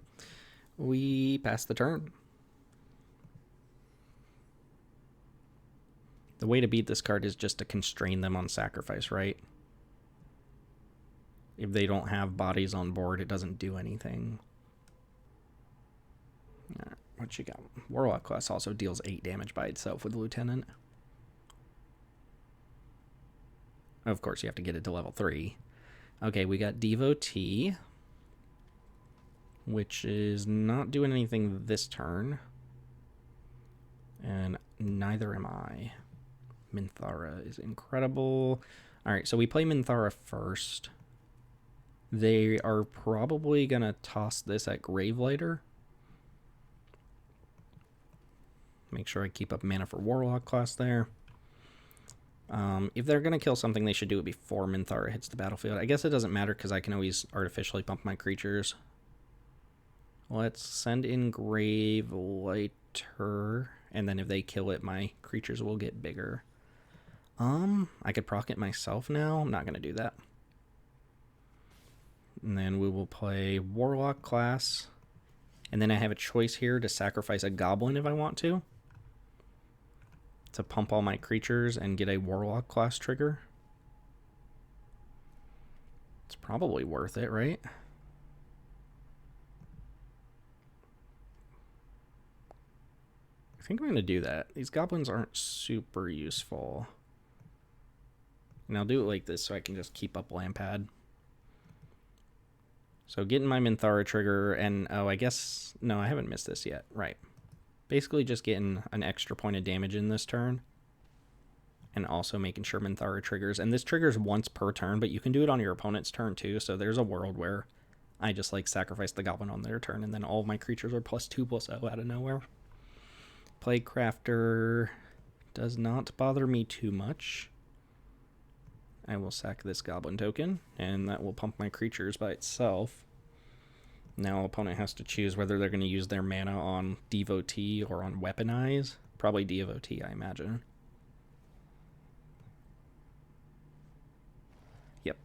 [SPEAKER 1] We pass the turn. The way to beat this card is just to constrain them on sacrifice, right? If they don't have bodies on board, it doesn't do anything. All right, what you got? Warlock class also deals 8 damage by itself with Lieutenant. Of course, you have to get it to level 3. Okay, we got Devotee, which is not doing anything this turn. And neither am I. Minthara is incredible. All right, so we play Minthara first. They are probably going to toss this at Gravelighter. Make sure I keep up mana for Warlock class there. If they're going to kill something, they should do it before Minthara hits the battlefield. I guess it doesn't matter because I can always artificially bump my creatures. Let's send in Gravelighter, and then if they kill it, my creatures will get bigger. I could proc it myself now. I'm not going to do that. And then we will play Warlock class. And then I have a choice here to sacrifice a Goblin if I want to pump all my creatures and get a Warlock class trigger. It's probably worth it, right? I think I'm going to do that. These Goblins aren't super useful. And I'll do it like this so I can just keep up Lampad. So getting my Minthara trigger, and oh, I guess, no, I haven't missed this yet. Right. Basically just getting an extra point of damage in this turn. And also making sure Minthara triggers. And this triggers once per turn, but you can do it on your opponent's turn too. So there's a world where I just like sacrifice the Goblin on their turn, and then all of my creatures are +2/+0 out of nowhere. Plaguecrafter does not bother me too much. I will sack this Goblin token, and that will pump my creatures by itself. Now opponent has to choose whether they're going to use their mana on Devotee or on Weaponize. Probably Devotee, I imagine. Yep.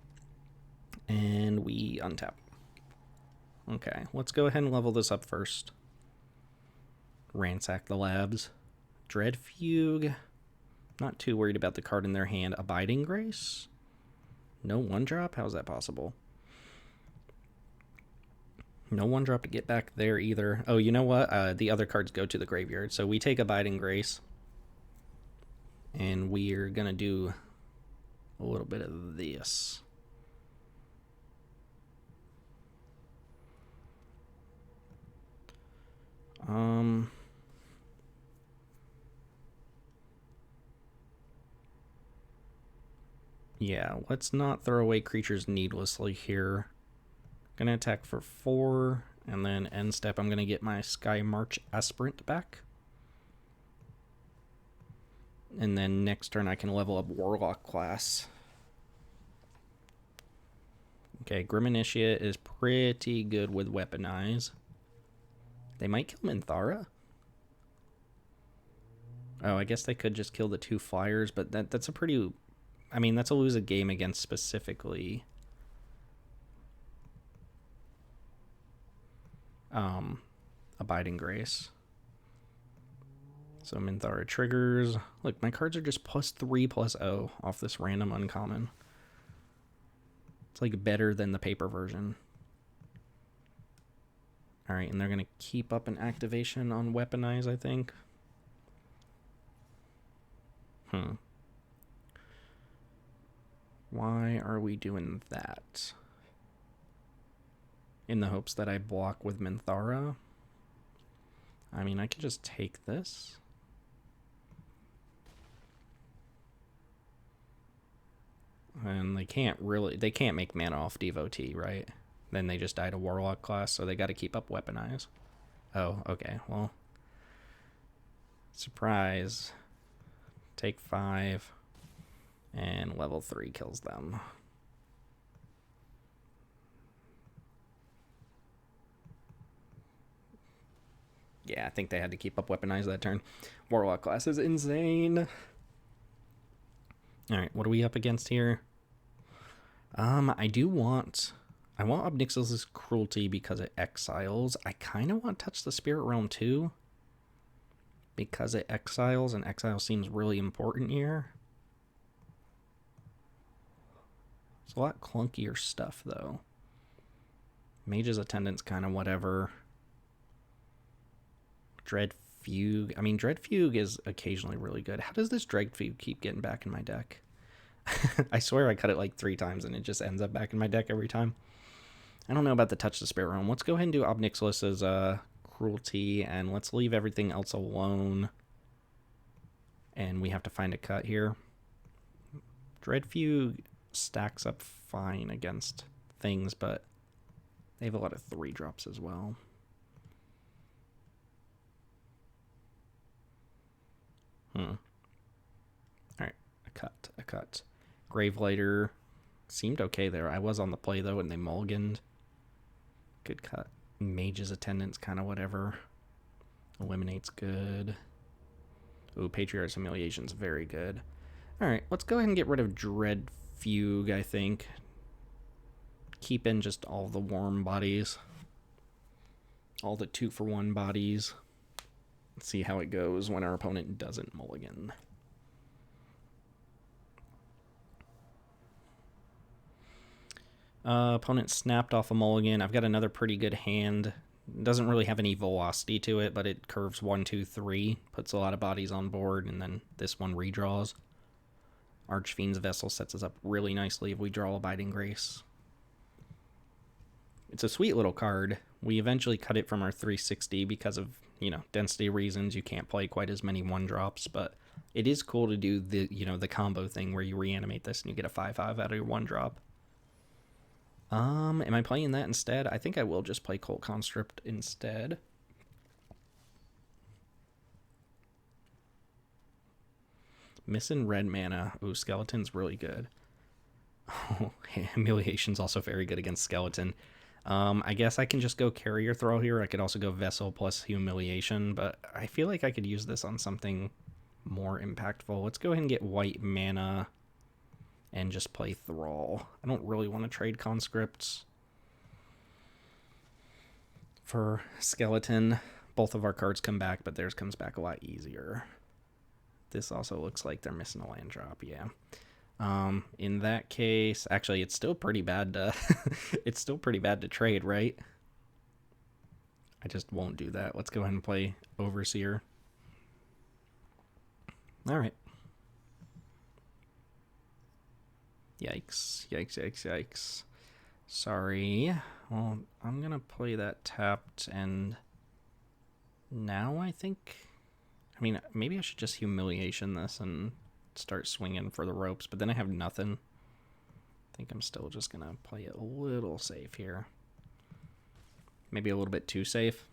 [SPEAKER 1] And we untap. Okay, let's go ahead and level this up first. Ransack the labs. Dread Fugue. Not too worried about the card in their hand. Abiding Grace. No 1-drop? How is that possible? No 1-drop to get back there either. Oh, you know what? The other cards go to the graveyard. So we take Abiding Grace. And we're going to do a little bit of this. Yeah, let's not throw away creatures needlessly here. Gonna attack for 4, and then end step I'm gonna get my Sky March Aspirant back. And then next turn I can level up Warlock class. Okay, Grim Initiate is pretty good with Weaponize. They might kill Minthara. Oh, I guess they could just kill the 2 flyers, but that's a pretty... I mean, that's a lose a game against specifically Abiding Grace. So Minthara triggers. Look, my cards are just +3/+0 off this random uncommon. It's like better than the paper version. Alright, and they're going to keep up an activation on Weaponize, I think. Why are we doing that? In the hopes that I block with Minthara? I mean, I could just take this. And they can't make mana off Devotee, right? Then they just died a Warlock class, so they got to keep up Weaponize. Oh, okay, well. Surprise. Take 5. And level 3 kills them. Yeah, I think they had to keep up Weaponize that turn. Warlock class is insane. Alright, what are we up against here? I want Obnixilus's Cruelty because it exiles. I kind of want Touch the Spirit Realm too, because it exiles, and exile seems really important here. It's a lot clunkier stuff, though. Mage's Attendant's kind of whatever. Dread Fugue. I mean, Dread Fugue is occasionally really good. How does this Dread Fugue keep getting back in my deck? I swear I cut it like 3 times and it just ends up back in my deck every time. I don't know about the Touch the Spirit Realm. Let's go ahead and do Obnixilus's Cruelty, and let's leave everything else alone. And we have to find a cut here. Dread Fugue stacks up fine against things, but they have a lot of 3-drops as well. Alright, a cut. Gravelighter seemed okay there. I was on the play, though, and they mulliganed. Good cut. Mage's Attendant's kind of whatever. Eliminate's good. Ooh, Patriarch's Humiliation's very good. Alright, let's go ahead and get rid of Dread Fugue, I think. Keep in just all the warm bodies. All the 2-for-1 bodies. Let's see how it goes when our opponent doesn't mulligan. Opponent snapped off a mulligan. I've got another pretty good hand. Doesn't really have any velocity to it, but it curves 1, 2, 3. Puts a lot of bodies on board, and then this one redraws. Archfiend's Vessel sets us up really nicely if we draw Abiding Grace. It's a sweet little card. We eventually cut it from our 360 because of, density reasons. You can't play quite as many 1-drops, but it is cool to do the, the combo thing where you reanimate this and you get a 5/5 out of your 1-drop. Am I playing that instead? I think I will just play Cult Conscript instead. Missing red mana. Ooh, Skeleton's really good. Oh, Humiliation's also very good against Skeleton. I guess I can just go Carrier Throw here. I could also go Vessel plus Humiliation, but I feel like I could use this on something more impactful. Let's go ahead and get white mana and just play Thrall. I don't really want to trade Conscripts for Skeleton. Both of our cards come back, but theirs comes back a lot easier. This also looks like they're missing a land drop, yeah. In that case, actually, it's still pretty bad to it's still pretty bad to trade, right? I just won't do that. Let's go ahead and play Overseer. All right. Yikes, yikes, yikes, yikes. Sorry. Well, I'm going to play that tapped, and now I think... I mean, maybe I should just Humiliation this and start swinging for the ropes, but then I have nothing. I think I'm still just going to play it a little safe here. Maybe a little bit too safe.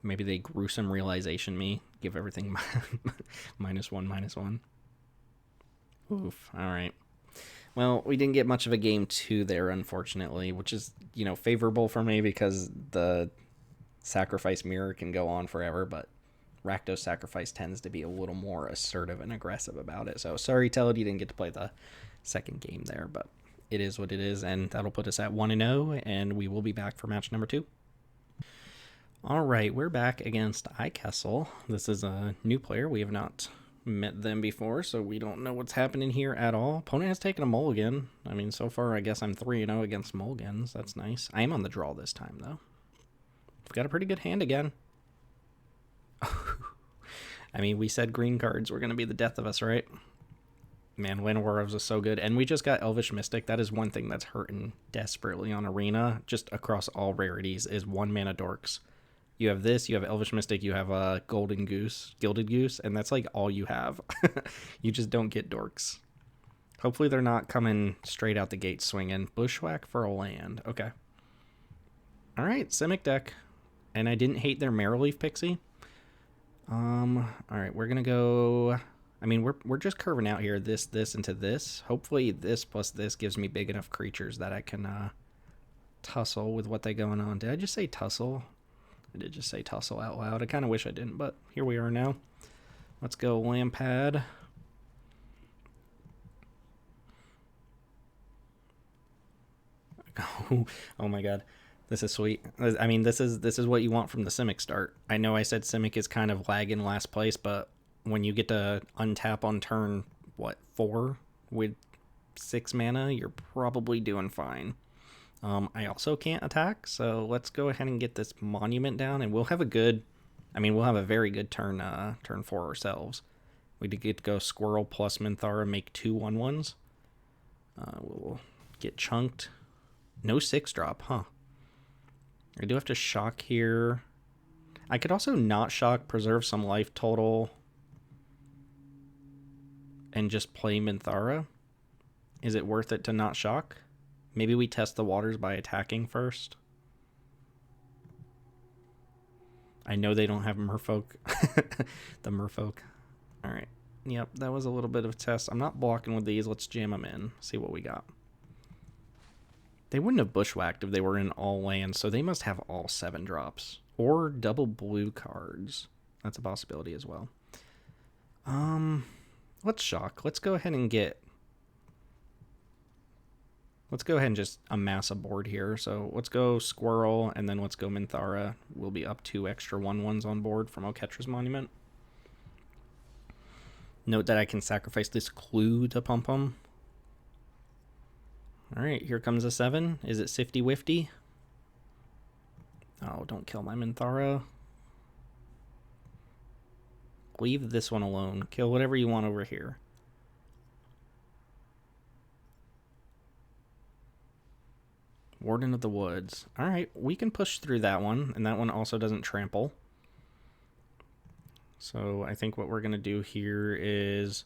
[SPEAKER 1] Maybe they gruesome realization me, give everything -1/-1. Oof, all right. Well, we didn't get much of a game 2 there, unfortunately, which is, favorable for me because the Sacrifice Mirror can go on forever, but Rakdos Sacrifice tends to be a little more assertive and aggressive about it. So sorry, Teled, you didn't get to play the second game there, but it is what it is, and that'll put us at 1-0, and we will be back for match number 2. All right, we're back against iKessel. This is a new player. We have not met them before, so we don't know what's happening here at all. Opponent has taken a mulligan. I mean, so far, I guess I'm 3-0 against mulligans. That's nice. I am on the draw this time, though. We've got a pretty good hand again. I mean, we said green cards were going to be the death of us, right? Man, Llanowars is so good. And we just got Elvish Mystic. That is one thing that's hurting desperately on Arena, just across all rarities, is 1-mana dorks. You have this, you have Elvish Mystic, you have a Golden Goose, Gilded Goose, and that's like all you have. You just don't get dorks. Hopefully they're not coming straight out the gate swinging. Bushwhack for a land. Okay. All right, Simic deck. And I didn't hate their Marrowleaf Pixie. All right, we're going to go... I mean, we're just curving out here, this, into this. Hopefully this plus this gives me big enough creatures that I can tussle with what they going on. Did I just say tussle? I did just say tussle out loud. I kind of wish I didn't, but here we are now. Let's go Lampad. Oh my god. This is sweet. I mean, this is what you want from the Simic start. I know I said Simic is kind of lagging last place, but when you get to untap on turn, 4 with 6 mana, you're probably doing fine. I also can't attack, so let's go ahead and get this monument down, and we'll have a very good turn 4 ourselves. We did get to go Squirrel plus Minthara, make 2 1/1s. We'll get chunked. No 6-drop, huh? I do have to shock here. I could also not shock, preserve some life total, and just play Minthara. Is it worth it to not shock? Maybe we test the waters by attacking first. I know they don't have Merfolk. The Merfolk. Alright. Yep, that was a little bit of a test. I'm not blocking with these. Let's jam them in. See what we got. They wouldn't have bushwhacked if they were in all lands, so they must have all 7 drops. Or double blue cards. That's a possibility as well. Let's shock. Let's go ahead and just amass a board here. So let's go Squirrel, and then let's go Minthara. We'll be up 2 extra 1/1s on board from Oketra's Monument. Note that I can sacrifice this Clue to pump them. Alright, here comes a 7. Is it Sifty Wifty? Oh, don't kill my Minthara. Leave this one alone. Kill whatever you want over here. Warden of the Woods. Alright, we can push through that one, and that one also doesn't trample. So I think what we're going to do here is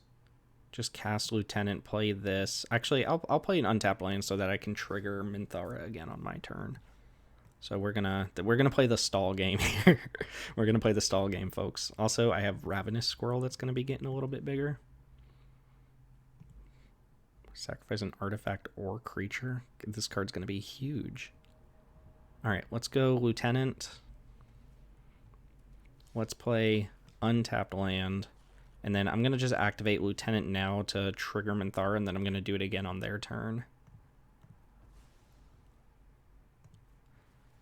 [SPEAKER 1] just cast Lieutenant, play this. Actually, I'll play an untapped land so that I can trigger Minthara again on my turn. So we're gonna play the stall game here. We're gonna play the stall game, folks. Also, I have Ravenous Squirrel that's gonna be getting a little bit bigger. Sacrifice an artifact or creature. This card's gonna be huge. All right, let's go Lieutenant. Let's play untapped land. And then I'm going to just activate Lieutenant now to trigger Minthara, and then I'm going to do it again on their turn.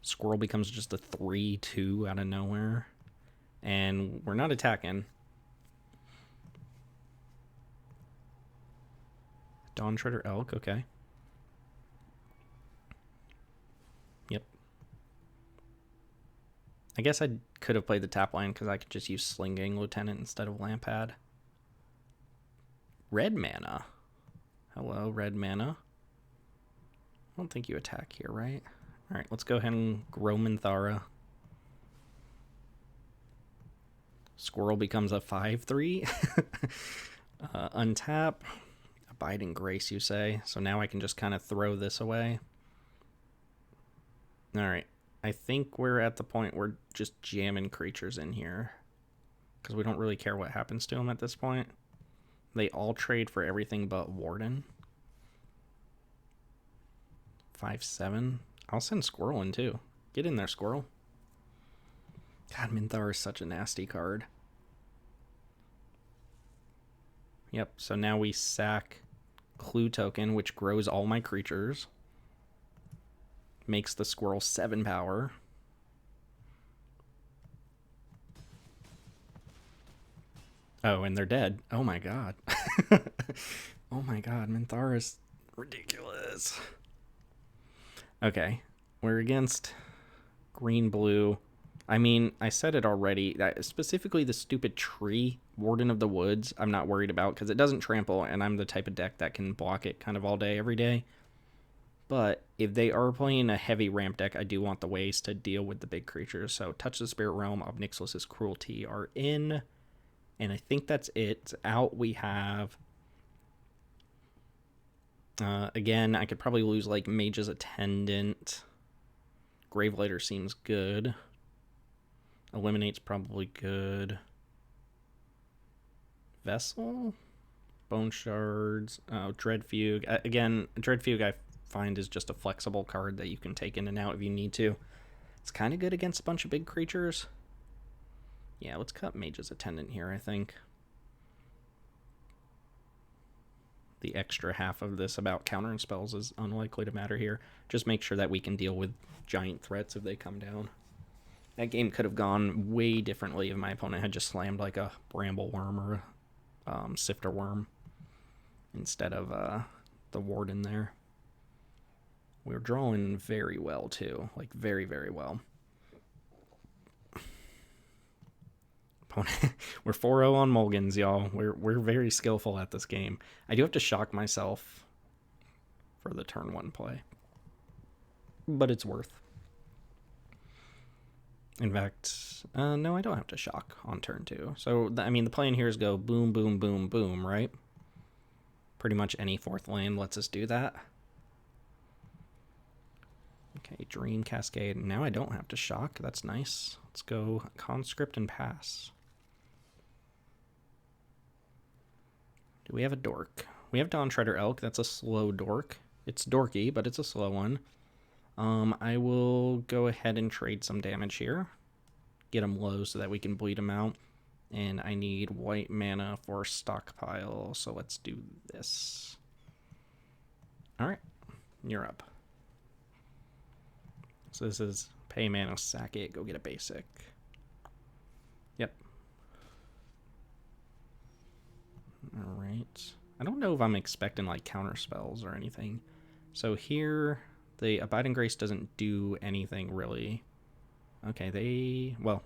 [SPEAKER 1] Squirrel becomes just a 3/2 out of nowhere. And we're not attacking. Dawn Treader Elk, okay. Yep. I guess I could have played the tap line because I could just use Slinging Lieutenant instead of Lampad. Red mana. Hello, red mana. I don't think you attack here, right? Alright, let's go ahead and grow Minthara. Squirrel becomes a 5/3. Untap. Abiding Grace, you say. So now I can just kind of throw this away. Alright. I think we're at the point where just jamming creatures in here. Because we don't really care what happens to them at this point. They all trade for everything but Warden. 5/7. I'll send Squirrel in too. Get in there, Squirrel. God, Minthara is such a nasty card. Yep, so now we sack Clue token, which grows all my creatures. Makes the Squirrel 7 power. Oh, and they're dead. Oh my god. Oh my god, Minthara is ridiculous. Okay, we're against green-blue. I mean, I said it already. Specifically, the stupid tree, Warden of the Woods, I'm not worried about because it doesn't trample, and I'm the type of deck that can block it kind of all day, every day. But if they are playing a heavy ramp deck, I do want the ways to deal with the big creatures. So Touch the Spirit Realm, Obnixilus's Cruelty are in. And I think that's it. Out we have... again, I could probably lose like Mage's Attendant. Gravelighter seems good. Eliminate's probably good. Vessel? Bone Shards. Oh, Dreadfugue. Again, Dreadfugue I find is just a flexible card that you can take in and out if you need to. It's kind of good against a bunch of big creatures. Yeah, let's cut Mage's Attendant here, I think. The extra half of this about countering spells is unlikely to matter here. Just make sure that we can deal with giant threats if they come down. That game could have gone way differently if my opponent had just slammed like a Bramble Worm or a Sifter Worm instead of the Warden there. We're drawing very well too, like very, very well. We're 4-0 on Mulligans, y'all. We're very skillful at this game. I do have to shock myself for the turn 1 play, but it's worth. In fact, no, I don't have to shock on turn 2. So, I mean, the plan here is go boom, boom, boom, boom, right? Pretty much any 4th land lets us do that. Okay, Dream Cascade. Now I don't have to shock. That's nice. Let's go Conscript and pass. Do we have a dork? We have Dawn Treader Elk. That's a slow dork. It's dorky, but it's a slow one. I will go ahead and trade some damage here. Get them low so that we can bleed them out. And I need white mana for stockpile, so let's do this. Alright, you're up. So this is pay mana, sack it, go get a basic. Yep. Alright. I don't know if I'm expecting like counter spells or anything. So here, the Abiding Grace doesn't do anything really. Okay, well,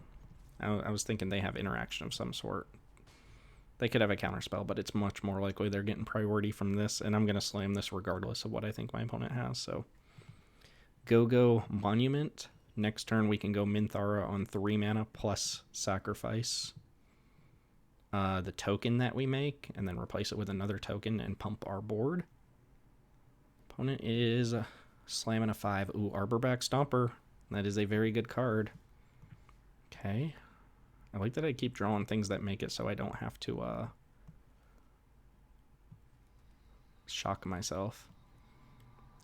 [SPEAKER 1] I was thinking they have interaction of some sort. They could have a counter spell, but it's much more likely they're getting priority from this, and I'm going to slam this regardless of what I think my opponent has, so. Go Monument. Next turn we can go Minthara on 3 mana plus sacrifice the token that we make, and then replace it with another token and pump our board. Opponent is slamming a 5. Ooh, Arborback Stomper. That is a very good card. Okay. I like that I keep drawing things that make it so I don't have to shock myself.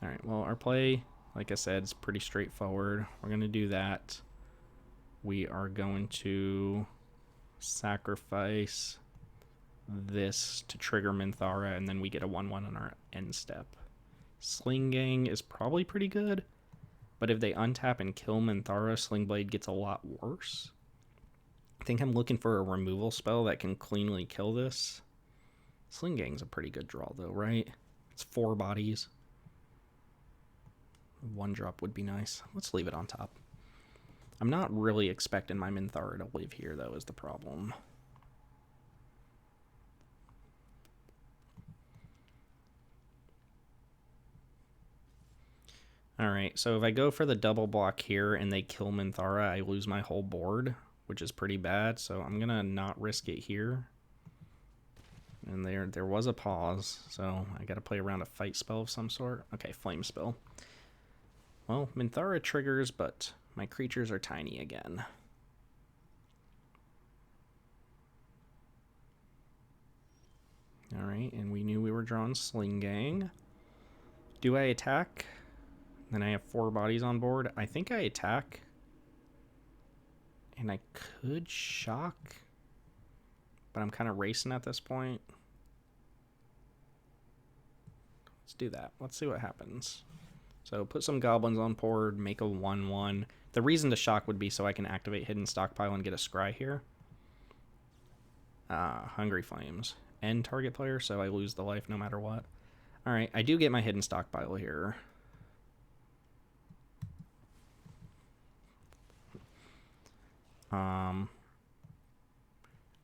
[SPEAKER 1] Alright, well, our play, like I said, is pretty straightforward. We're going to do that. We are going to sacrifice this to trigger Minthara, and then we get a 1/1 on our end step. Sling Gang is probably pretty good, but if they untap and kill Minthara, Sling Blade gets a lot worse. I think I'm looking for a removal spell that can cleanly kill this. Sling Gang's a pretty good draw though, right? It's 4 bodies. 1 drop would be nice. Let's leave it on top. I'm not really expecting my Minthara to live here though, is the problem. Alright, so if I go for the double block here and they kill Minthara, I lose my whole board, which is pretty bad, so I'm gonna not risk it here. And there was a pause, so I gotta play around a fight spell of some sort. Okay, Flame Spill. Well, Minthara triggers, but my creatures are tiny again. Alright, and we knew we were drawing Sling Gang. Do I attack? Then I have 4 bodies on board. I think I attack. And I could shock. But I'm kind of racing at this point. Let's do that. Let's see what happens. So put some goblins on board, make a 1/1. The reason to shock would be so I can activate Hidden Stockpile and get a scry here. Hungry Flames. End target player, so I lose the life no matter what. Alright, I do get my Hidden Stockpile here.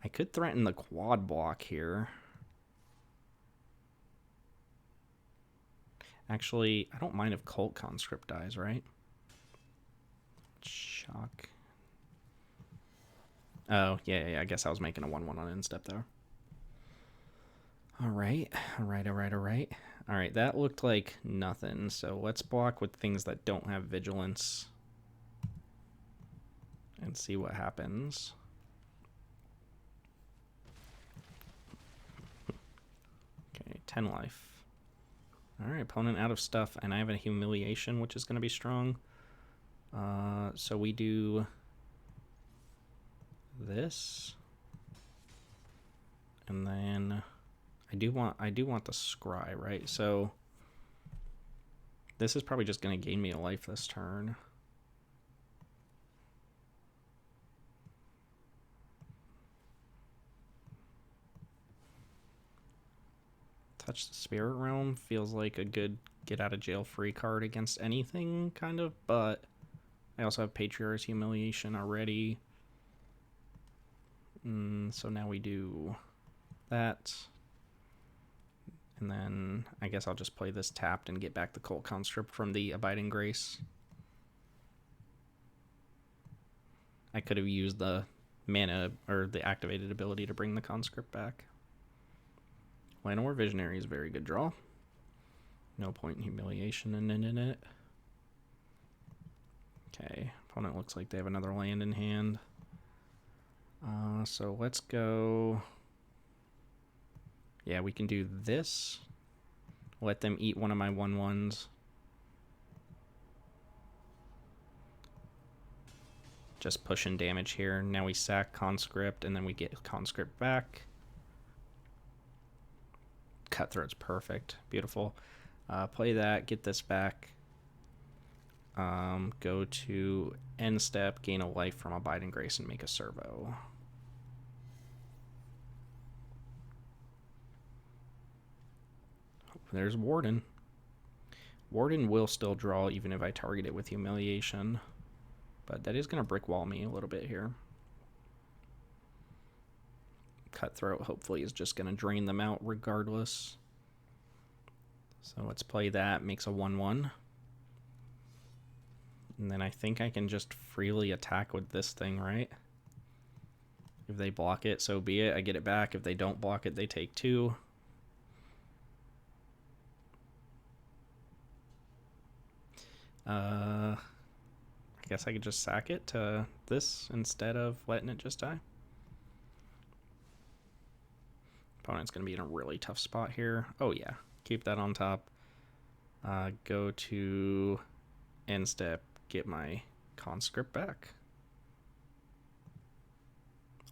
[SPEAKER 1] I could threaten the quad block here. Actually, I don't mind if Cult Conscript dies, right? Shock. Oh, yeah, I guess I was making a 1-1 on instep there. All right. All right, that looked like nothing. So let's block with things that don't have vigilance and see what happens. Okay, 10 life. All right, opponent out of stuff, and I have a humiliation, which is going to be strong. So we do this, and then I do want the scry, right? So this is probably just going to gain me a life this turn. Touch the Spirit Realm feels like a good get out of jail free card against anything, kind of, but I also have Patriarch's Humiliation already. So now we do that. And then I guess I'll just play this tapped and get back the Cult Conscript from the Abiding Grace. I could have used the mana or the activated ability to bring the Conscript back. Llanowar Visionary is a very good draw. No point in humiliation in it. Okay, opponent looks like they have another land in hand. So let's go. Yeah, we can do this. Let them eat one of my 1/1s. Just pushing damage here. Now we sack Conscript, and then we get Conscript back. Cutthroat's perfect. Beautiful. Play that, get this back. Go to end step, gain a life from Abiding Grace, and make a servo. There's Warden. Warden will still draw even if I target it with Humiliation. But that is going to brick wall me a little bit here. Cutthroat hopefully is just going to drain them out regardless. So let's play that. Makes a 1/1. And then I think I can just freely attack with this thing, right? If they block it, so be it. I get it back. If they don't block it, they take 2. I guess I could just sack it to this instead of letting it just die. Opponent's going to be in a really tough spot here. Oh, yeah. Keep that on top. Go to end step. Get my Conscript back.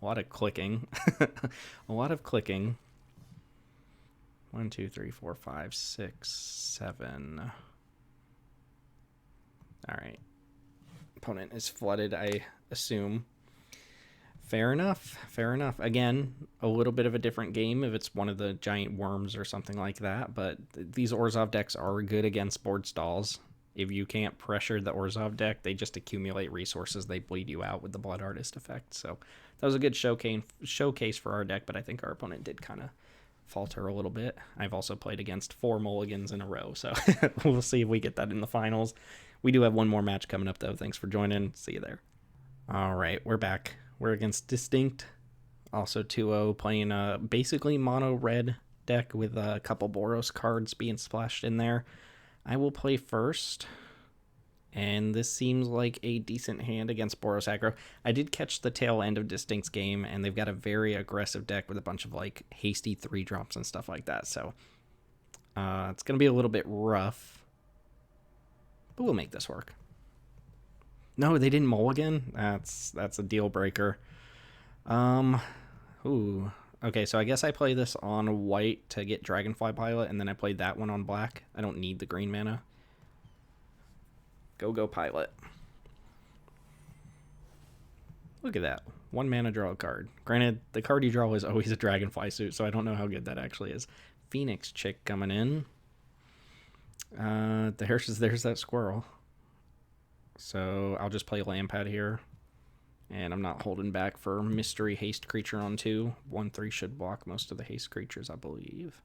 [SPEAKER 1] A lot of clicking. A lot of clicking. 1, 2, 3, 4, 5, 6, 7. All right. Opponent is flooded, I assume. Fair enough. Fair enough. Again, a little bit of a different game if it's one of the giant worms or something like that, but these Orzhov decks are good against board stalls. If you can't pressure the Orzhov deck, they just accumulate resources. They bleed you out with the Blood Artist effect. So that was a good showcase for our deck, but I think our opponent did kind of falter a little bit. I've also played against 4 mulligans in a row, so we'll see if we get that in the finals. We do have one more match coming up, though. Thanks for joining. See you there. All right, we're back. We're against Distinct, also 2-0, playing a basically mono red deck with a couple Boros cards being splashed in there. I will play first, and this seems like a decent hand against Boros aggro. I did catch the tail end of Distinct's game, and they've got a very aggressive deck with a bunch of like hasty 3-drops and stuff like that, so it's going to be a little bit rough, but we'll make this work. No, they didn't mulligan. That's a deal breaker. Ooh. Okay, so I guess I play this on white to get Dragonfly Pilot, and then I play that one on black. I don't need the green mana. Go Pilot. Look at that. 1 mana, draw a card. Granted, the card you draw is always a Dragonfly suit, so I don't know how good that actually is. Phoenix Chick coming in. There's that squirrel. So I'll just play Lampad here. And I'm not holding back for mystery haste creature on 2. 1/3 should block most of the haste creatures, I believe.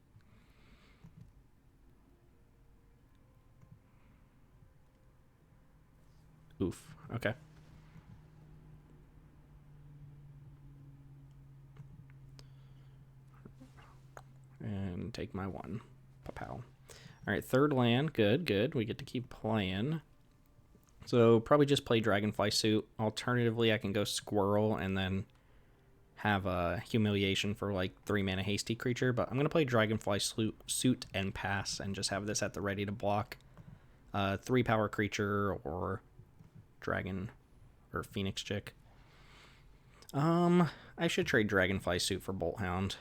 [SPEAKER 1] Oof. Okay. And take my 1. Pow. Alright, 3rd land. Good, good. We get to keep playing. So probably just play Dragonfly Suit. Alternatively, I can go Squirrel and then have a Humiliation for like 3 mana hasty creature. But I'm going to play Dragonfly Suit and pass and just have this at the ready to block 3 power creature or Dragon or Phoenix Chick. I should trade Dragonfly Suit for Bolt Hound.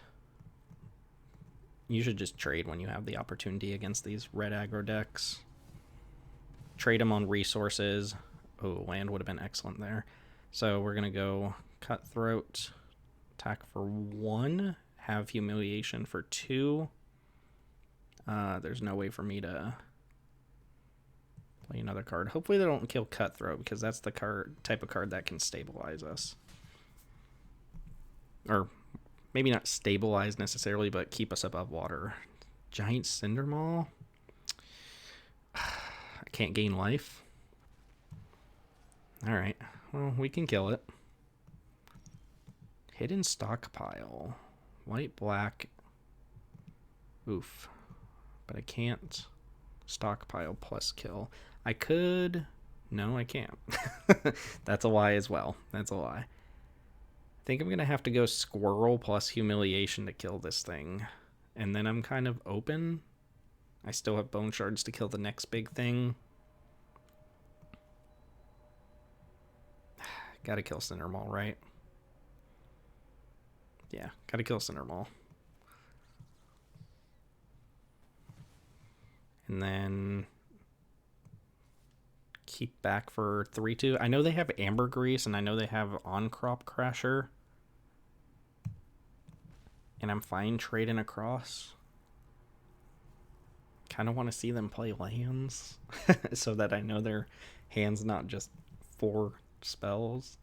[SPEAKER 1] You should just trade when you have the opportunity against these red aggro decks. Trade them on resources. Oh, land would have been excellent there. So we're going to go Cutthroat, attack for 1, have Humiliation for 2. There's no way for me to play another card. Hopefully they don't kill Cutthroat, because that's the type of card that can stabilize us. Or maybe not stabilize necessarily, but keep us above water. Giant Cindermaw? I can't gain life. Alright, well, we can kill it. Hidden Stockpile. White, black. Oof. But I can't stockpile plus kill. I could... No, I can't. That's a lie as well. That's a lie. I think I'm going to have to go Squirrel plus Humiliation to kill this thing. And then I'm kind of open. I still have Bone Shards to kill the next big thing. Gotta kill Cindermaw, right? Yeah, gotta kill Cindermaw. And then keep back for 3/2. I know they have Ambergris, and I know they have On-Crop Crasher. And I'm fine trading across. Kind of want to see them play lands so that I know their hand's not just 4 spells.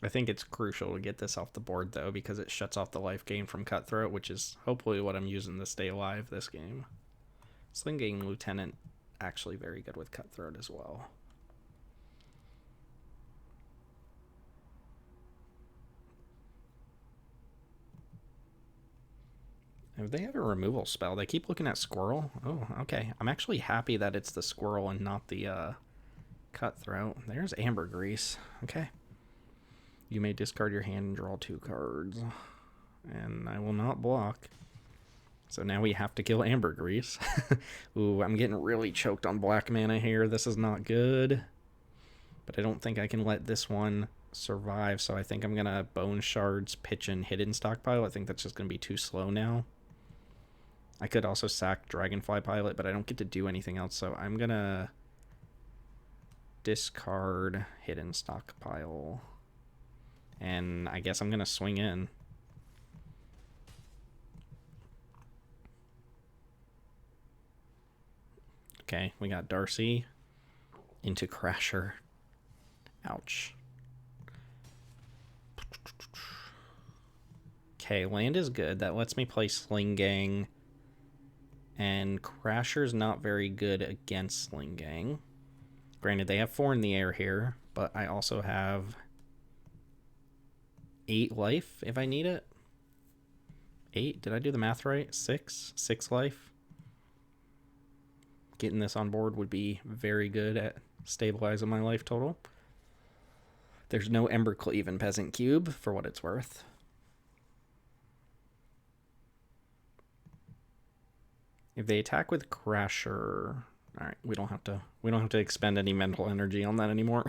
[SPEAKER 1] I think it's crucial to get this off the board, though, because it shuts off the life gain from Cutthroat, which is hopefully what I'm using to stay alive this game. Slinging Lieutenant, actually very good with Cutthroat as well. If they have a removal spell, they keep looking at Squirrel. Oh, okay. I'm actually happy that it's the Squirrel and not the Cutthroat. There's Ambergris. Okay. You may discard your hand and draw 2 cards. And I will not block. So now we have to kill Ambergris. Ooh, I'm getting really choked on black mana here. This is not good. But I don't think I can let this one survive. So I think I'm going to Bone Shards, pitch, and Hidden Stockpile. I think that's just going to be too slow now. I could also sack Dragonfly Pilot, but I don't get to do anything else. So I'm going to discard Hidden Stockpile. And I guess I'm going to swing in. Okay, we got Darcy into Crasher. Ouch. Okay, land is good. That lets me play Sling Gang. And Crasher's not very good against Sling Gang. Granted, they have 4 in the air here, but I also have 8 life if I need it. 8? Did I do the math right? 6? 6 life? Getting this on board would be very good at stabilizing my life total. There's no Embercleave in Peasant Cube, for what it's worth. If they attack with Crasher, all right, we don't have to expend any mental energy on that anymore.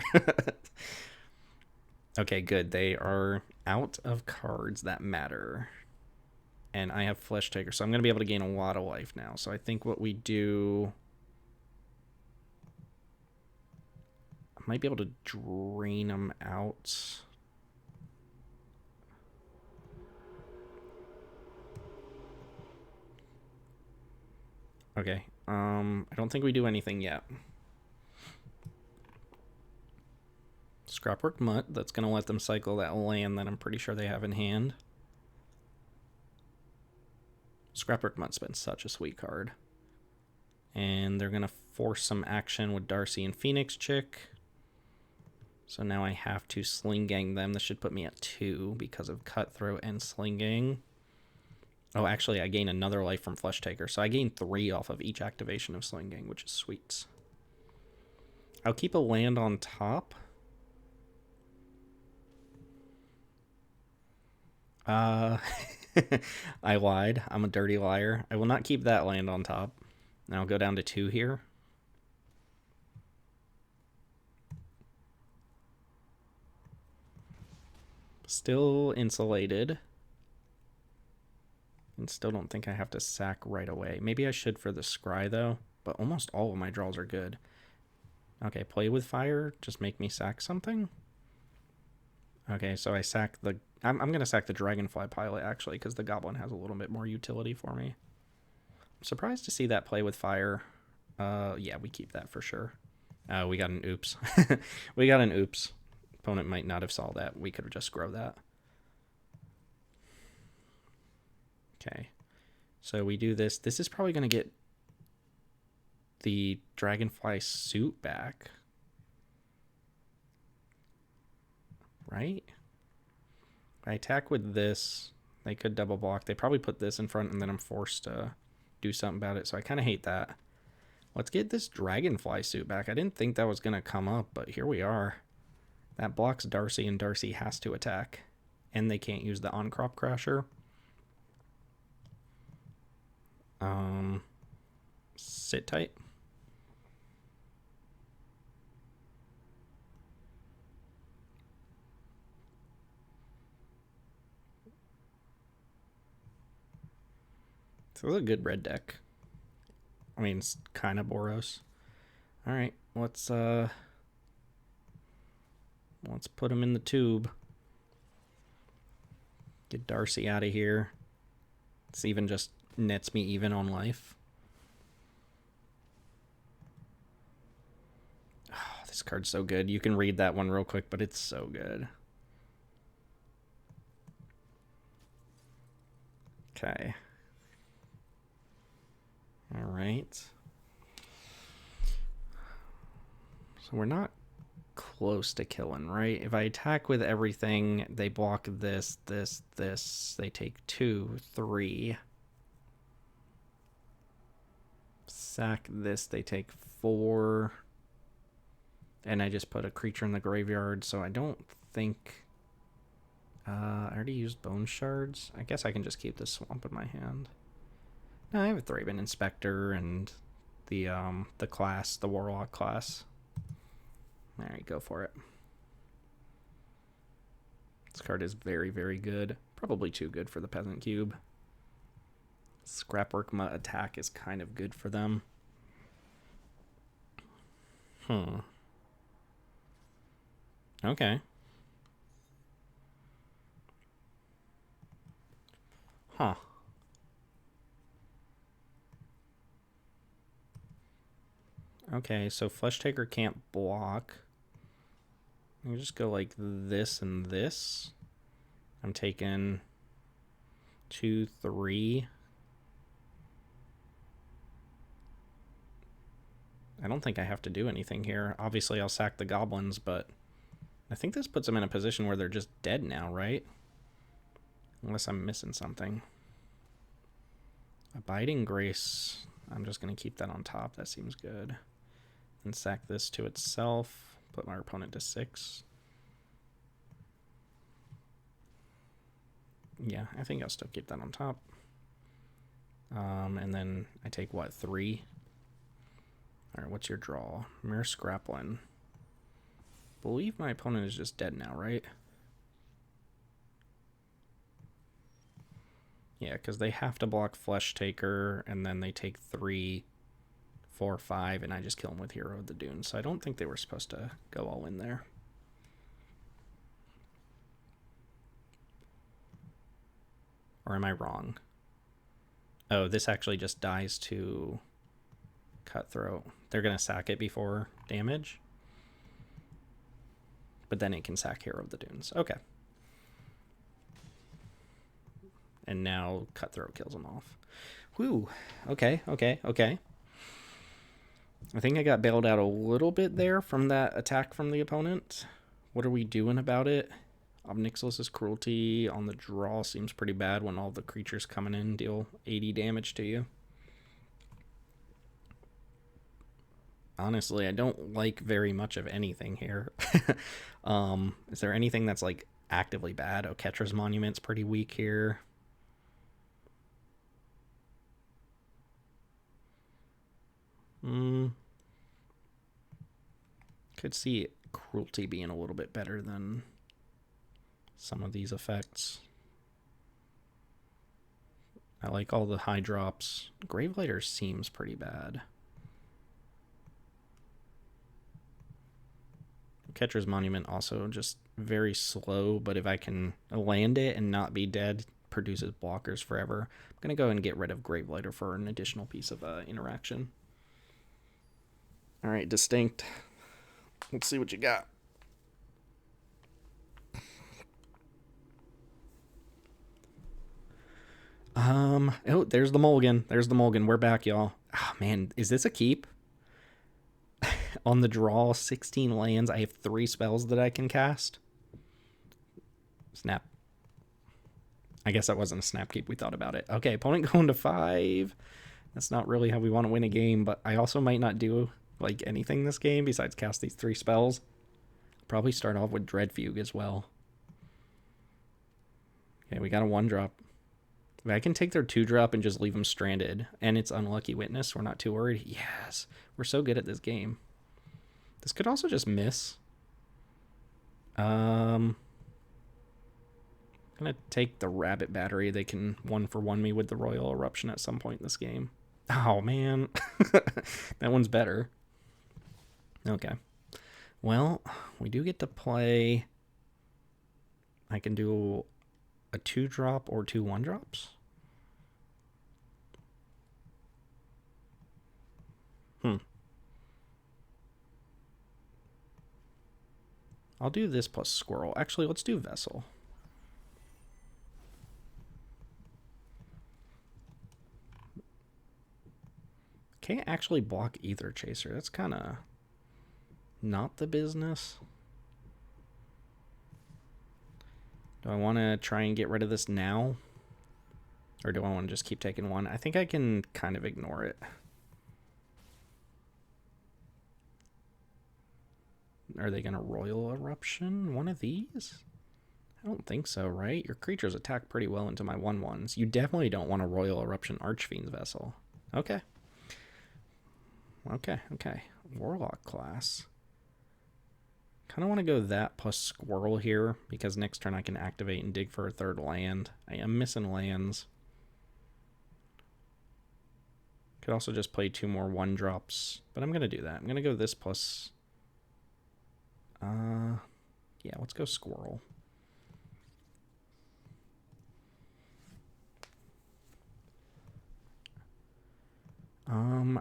[SPEAKER 1] Okay, good. They are out of cards that matter. And I have Flesh Taker, so I'm going to be able to gain a lot of life now. So I think what we do... I might be able to drain them out. Okay, I don't think we do anything yet. Scrapwork Mutt, that's going to let them cycle that land that I'm pretty sure they have in hand. Scrapwork Mutt's been such a sweet card. And they're going to force some action with Darcy and Phoenix Chick. So now I have to Sling Gang them. This should put me at 2 because of Cutthroat and Sling Gang. Oh, actually, I gain another life from Flesh Taker. So I gain 3 off of each activation of Sling Gang, which is sweet. I'll keep a land on top. I lied. I'm a dirty liar. I will not keep that land on top. Now I'll go down to 2 here. Still insulated. And still don't think I have to sack right away. Maybe I should for the Scry, though. But almost all of my draws are good. Okay, play with fire. Just make me sack something. Okay, so I sack the... I'm going to sack the Dragonfly Pilot, actually, because the Goblin has a little bit more utility for me. I'm surprised to see that play with fire. Yeah, we keep that for sure. We got an oops. We got an oops. Opponent might not have saw that. We could have just grow that. Okay, so we do this. This is probably going to get the Dragonfly suit back. Right? I attack with this. They could double block. They probably put this in front and then I'm forced to do something about it. So I kind of hate that. Let's get this Dragonfly suit back. I didn't think that was going to come up, but here we are. That blocks Darcy and Darcy has to attack. And they can't use the on-crop crasher. Sit tight. So this is a good red deck. I mean, it's kind of Boros. All right, let's put him in the tube. Get Darcy out of here. It's even just nets me even on life. Oh, this card's so good. You can read that one real quick, but it's so good. Okay. All right. So we're not close to killing, right? If I attack with everything, they block this, this, this. They take 2, 3. Sack this, they take 4. And I just put a creature in the graveyard, so I don't think... I already used Bone Shards. I guess I can just keep this Swamp in my hand. No, I have a Thraben Inspector and the class, the Warlock class. Alright, go for it. This card is very, very good. Probably too good for the Peasant Cube. Scrapwork Mutt attack is kind of good for them. Okay. Huh. Okay, so Flesh Taker can't block. I can just go like this and this. I'm taking 2, 3. I don't think I have to do anything here. Obviously, I'll sack the goblins, but I think this puts them in a position where they're just dead now, right? Unless I'm missing something. Abiding Grace. I'm just going to keep that on top. That seems good. And sack this to itself. Put my opponent to 6. Yeah, I think I'll still keep that on top. And then I take, what, 3? Alright, what's your draw? Mere Scraplin. Believe my opponent is just dead now, right? Yeah, because they have to block Flesh Taker, and then they take 3, 4, 5, and I just kill them with Hero of the Dunes. So I don't think they were supposed to go all in there. Or am I wrong? Oh, this actually just dies to Cutthroat. They're going to sack it before damage. But then it can sack Hero of the Dunes. Okay. And now Cutthroat kills them off. Whew. Okay. I think I got bailed out a little bit there from that attack from the opponent. What are we doing about it? Obnixilus's Cruelty on the draw seems pretty bad when all the creatures coming in deal 80 damage to you. Honestly, I don't like very much of anything here. Is there anything that's like actively bad? Oketra's Monument's pretty weak here. Could see Cruelty being a little bit better than some of these effects. I like all the high drops. Gravelighter seems pretty bad. Oketra's Monument also just very slow, but if I can land it and not be dead, produces blockers forever. I'm going to go and get rid of Gravelighter for an additional piece of interaction. All right, Distinct. Let's see what you got. Oh, there's the mulligan. We're back, y'all. Oh, man, is this a keep? On the draw, 16 lands. I have 3 spells that I can cast. Snap. I guess that wasn't a snap keep. We thought about it. Okay, opponent going to 5. That's not really how we want to win a game, but I also might not do like anything this game besides cast these 3 spells. Probably start off with Dreadfugue as well. Okay, we got a 1-drop. If I can take their 2-drop and just leave them stranded, and it's Unlucky Witness, we're not too worried. Yes, we're so good at this game. This could also just miss. I'm gonna take the Rabbit Battery. They can 1-for-1 me with the Royal Eruption at some point in this game. Oh, man. That one's better. Okay. Well, we do get to play... I can do a 2-drop or 2 1-drops. I'll do this plus Squirrel. Actually, let's do Vessel. Can't actually block Ether Chaser. That's kind of not the business. Do I want to try and get rid of this now? Or do I want to just keep taking 1? I think I can kind of ignore it. Are they going to Royal Eruption one of these? I don't think so, right? Your creatures attack pretty well into my 1/1s. You definitely don't want a Royal Eruption Archfiend's Vessel. Okay. Warlock class. Kind of want to go that plus Squirrel here, because next turn I can activate and dig for a 3rd land. I am missing lands. Could also just play 2 more 1-drops, but I'm going to do that. I'm going to go this plus... yeah, let's go Squirrel.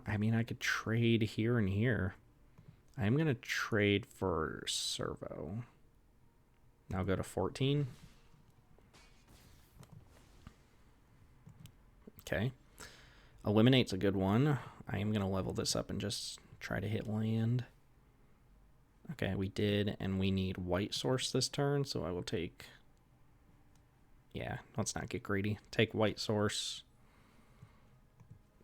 [SPEAKER 1] I mean, I could trade here and here. I'm going to trade for Servo. Now go to 14. Okay. Eliminate's a good one. I am going to level this up and just try to hit land. Okay, we did, and we need white source this turn, so I will take... Yeah, let's not get greedy. Take white source.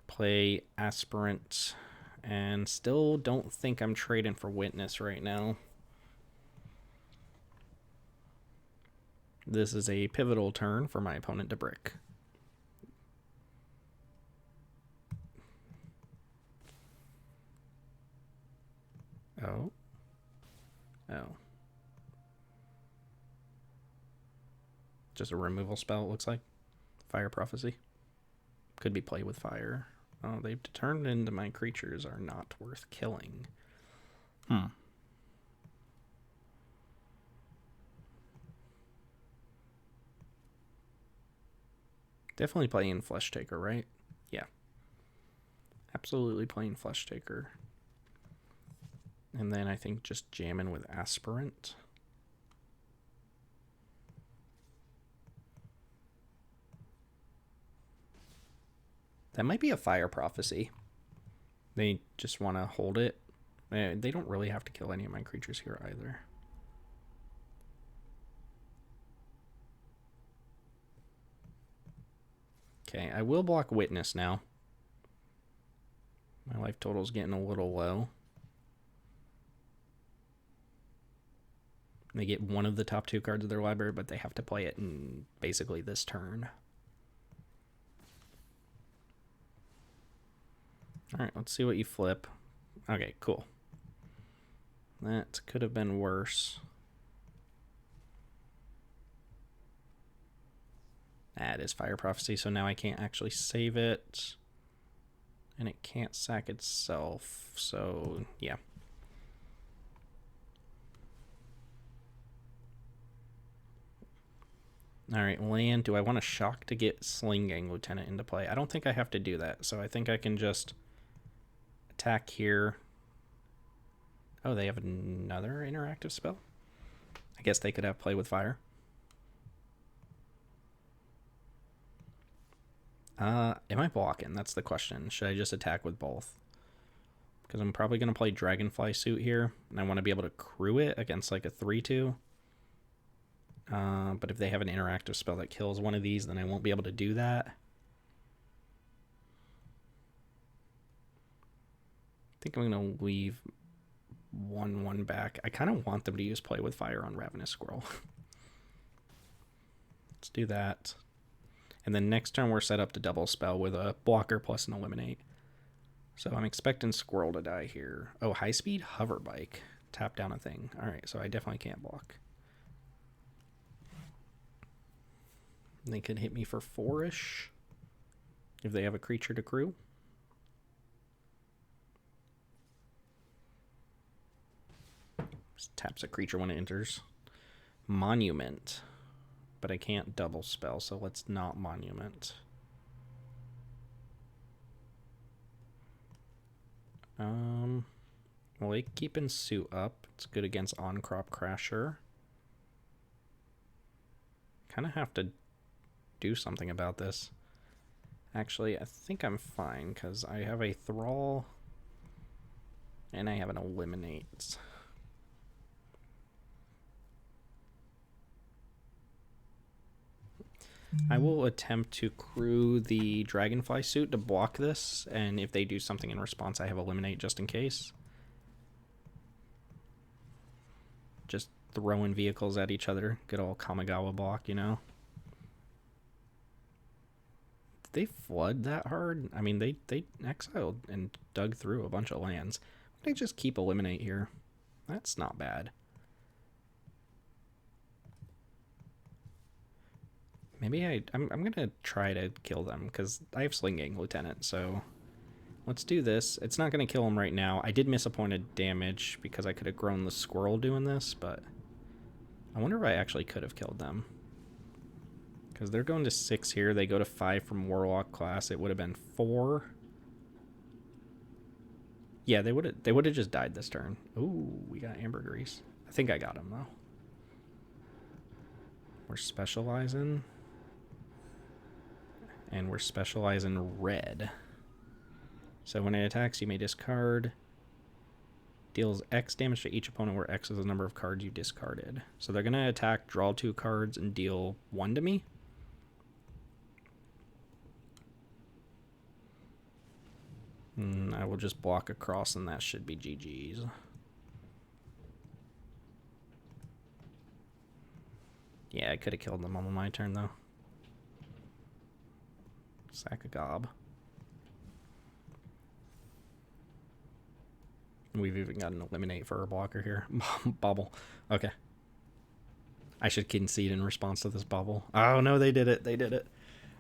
[SPEAKER 1] Play Aspirant. And still don't think I'm trading for Witness right now. This is a pivotal turn for my opponent to brick. Oh. Just a removal spell, it looks like. Fire Prophecy. Could be played with fire. Oh, they've determined my creatures are not worth killing. Definitely playing Flesh Taker, right? Yeah. Absolutely playing Flesh Taker. And then I think just jamming with Aspirant. That might be a Fire Prophecy. They just want to hold it. They don't really have to kill any of my creatures here either. Okay, I will block Witness now. My life total's getting a little low. They get one of the top 2 cards of their library, but they have to play it in basically this turn. Alright, let's see what you flip. Okay, cool. That could have been worse. That is Fire Prophecy, so now I can't actually save it. And it can't sack itself, so yeah. Alright, land. Do I want to shock to get Sling Gang Lieutenant into play? I don't think I have to do that, so I think I can just attack here. Oh, they have another interactive spell? I guess they could have Play with Fire. Am I blocking? That's the question. Should I just attack with both? Because I'm probably going to play Dragonfly Suit here, and I want to be able to crew it against like a 3-2. But if they have an interactive spell that kills one of these, then I won't be able to do that. I think I'm going to leave 1/1 back. I kind of want them to use Play with Fire on Ravenous Squirrel. Let's do that. And then next turn we're set up to double spell with a blocker plus an eliminate. So I'm expecting Squirrel to die here. Oh, high speed hover bike. Tap down a thing. Alright, so I definitely can't block. They could hit me for 4-ish if they have a creature to crew. Just taps a creature when it enters. Monument. But I can't double spell, so let's not Monument. Well, they keeping Suit up. It's good against On-Crop Crasher. Kind of have to do something about this. Actually, I think I'm fine, because I have a Thrall, and I have an Eliminate. I will attempt to crew the Dragonfly Suit to block this, and if they do something in response, I have Eliminate just in case. Just throwing vehicles at each other. Good old Kamigawa block, you know? Did they flood that hard? I mean, they exiled and dug through a bunch of lands. They just keep Eliminate here. That's not bad. Maybe I'm going to try to kill them, because I have Sling Gang Lieutenant, so let's do this. It's not going to kill him right now. I did miss a point of damage, because I could have grown the Squirrel doing this, but I wonder if I actually could have killed them. Because they're going to 6 here. They go to 5 from Warlock class. It would have been 4. Yeah, they would have just died this turn. Ooh, we got Ambergris. I think I got him, though. We're specializing. And we're specializing red. So when it attacks, you may discard. Deals X damage to each opponent, where X is the number of cards you discarded. So they're going to attack, draw 2 cards, and deal 1 to me. I will just block across, and that should be GG's. Yeah, I could have killed them on my turn, though. Sack a gob. We've even got an Eliminate for our blocker here. Bobble. Okay. I should concede in response to this bubble. Oh, no, they did it. They did it.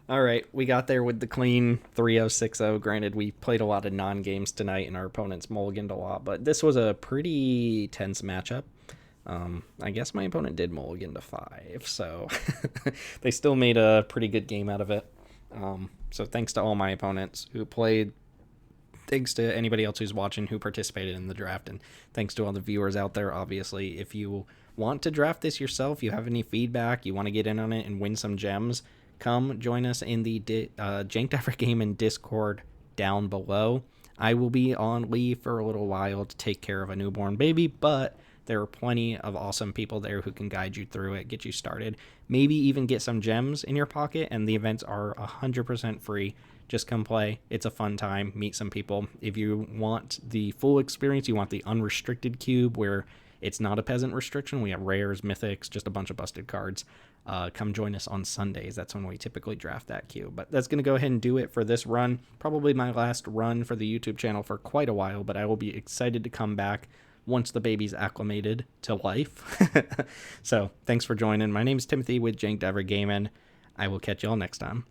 [SPEAKER 1] All right, we got there with the clean 3-0, 6-0. Granted, we played a lot of non-games tonight, and our opponents mulliganed a lot, but this was a pretty tense matchup. I guess my opponent did mulligan to 5, so they still made a pretty good game out of it. So thanks to all my opponents who played thanks to anybody else who's watching who participated in the draft, and thanks to all the viewers out there. Obviously, if you want to draft this yourself, you have any feedback, you want to get in on it and win some gems, come join us in the Jank Diver Gaming Discord down below. I will be on leave for a little while to take care of a newborn baby, but there are plenty of awesome people there who can guide you through it, get you started, maybe even get some gems in your pocket, and the events are 100% free. Just come play. It's a fun time. Meet some people. If you want the full experience, you want the unrestricted cube where it's not a peasant restriction. We have rares, mythics, just a bunch of busted cards. Come join us on Sundays. That's when we typically draft that cube. But that's going to go ahead and do it for this run. Probably my last run for the YouTube channel for quite a while, but I will be excited to come back once the baby's acclimated to life. So thanks for joining. My name is Timothy with Jank Diver Gaming. I will catch y'all next time.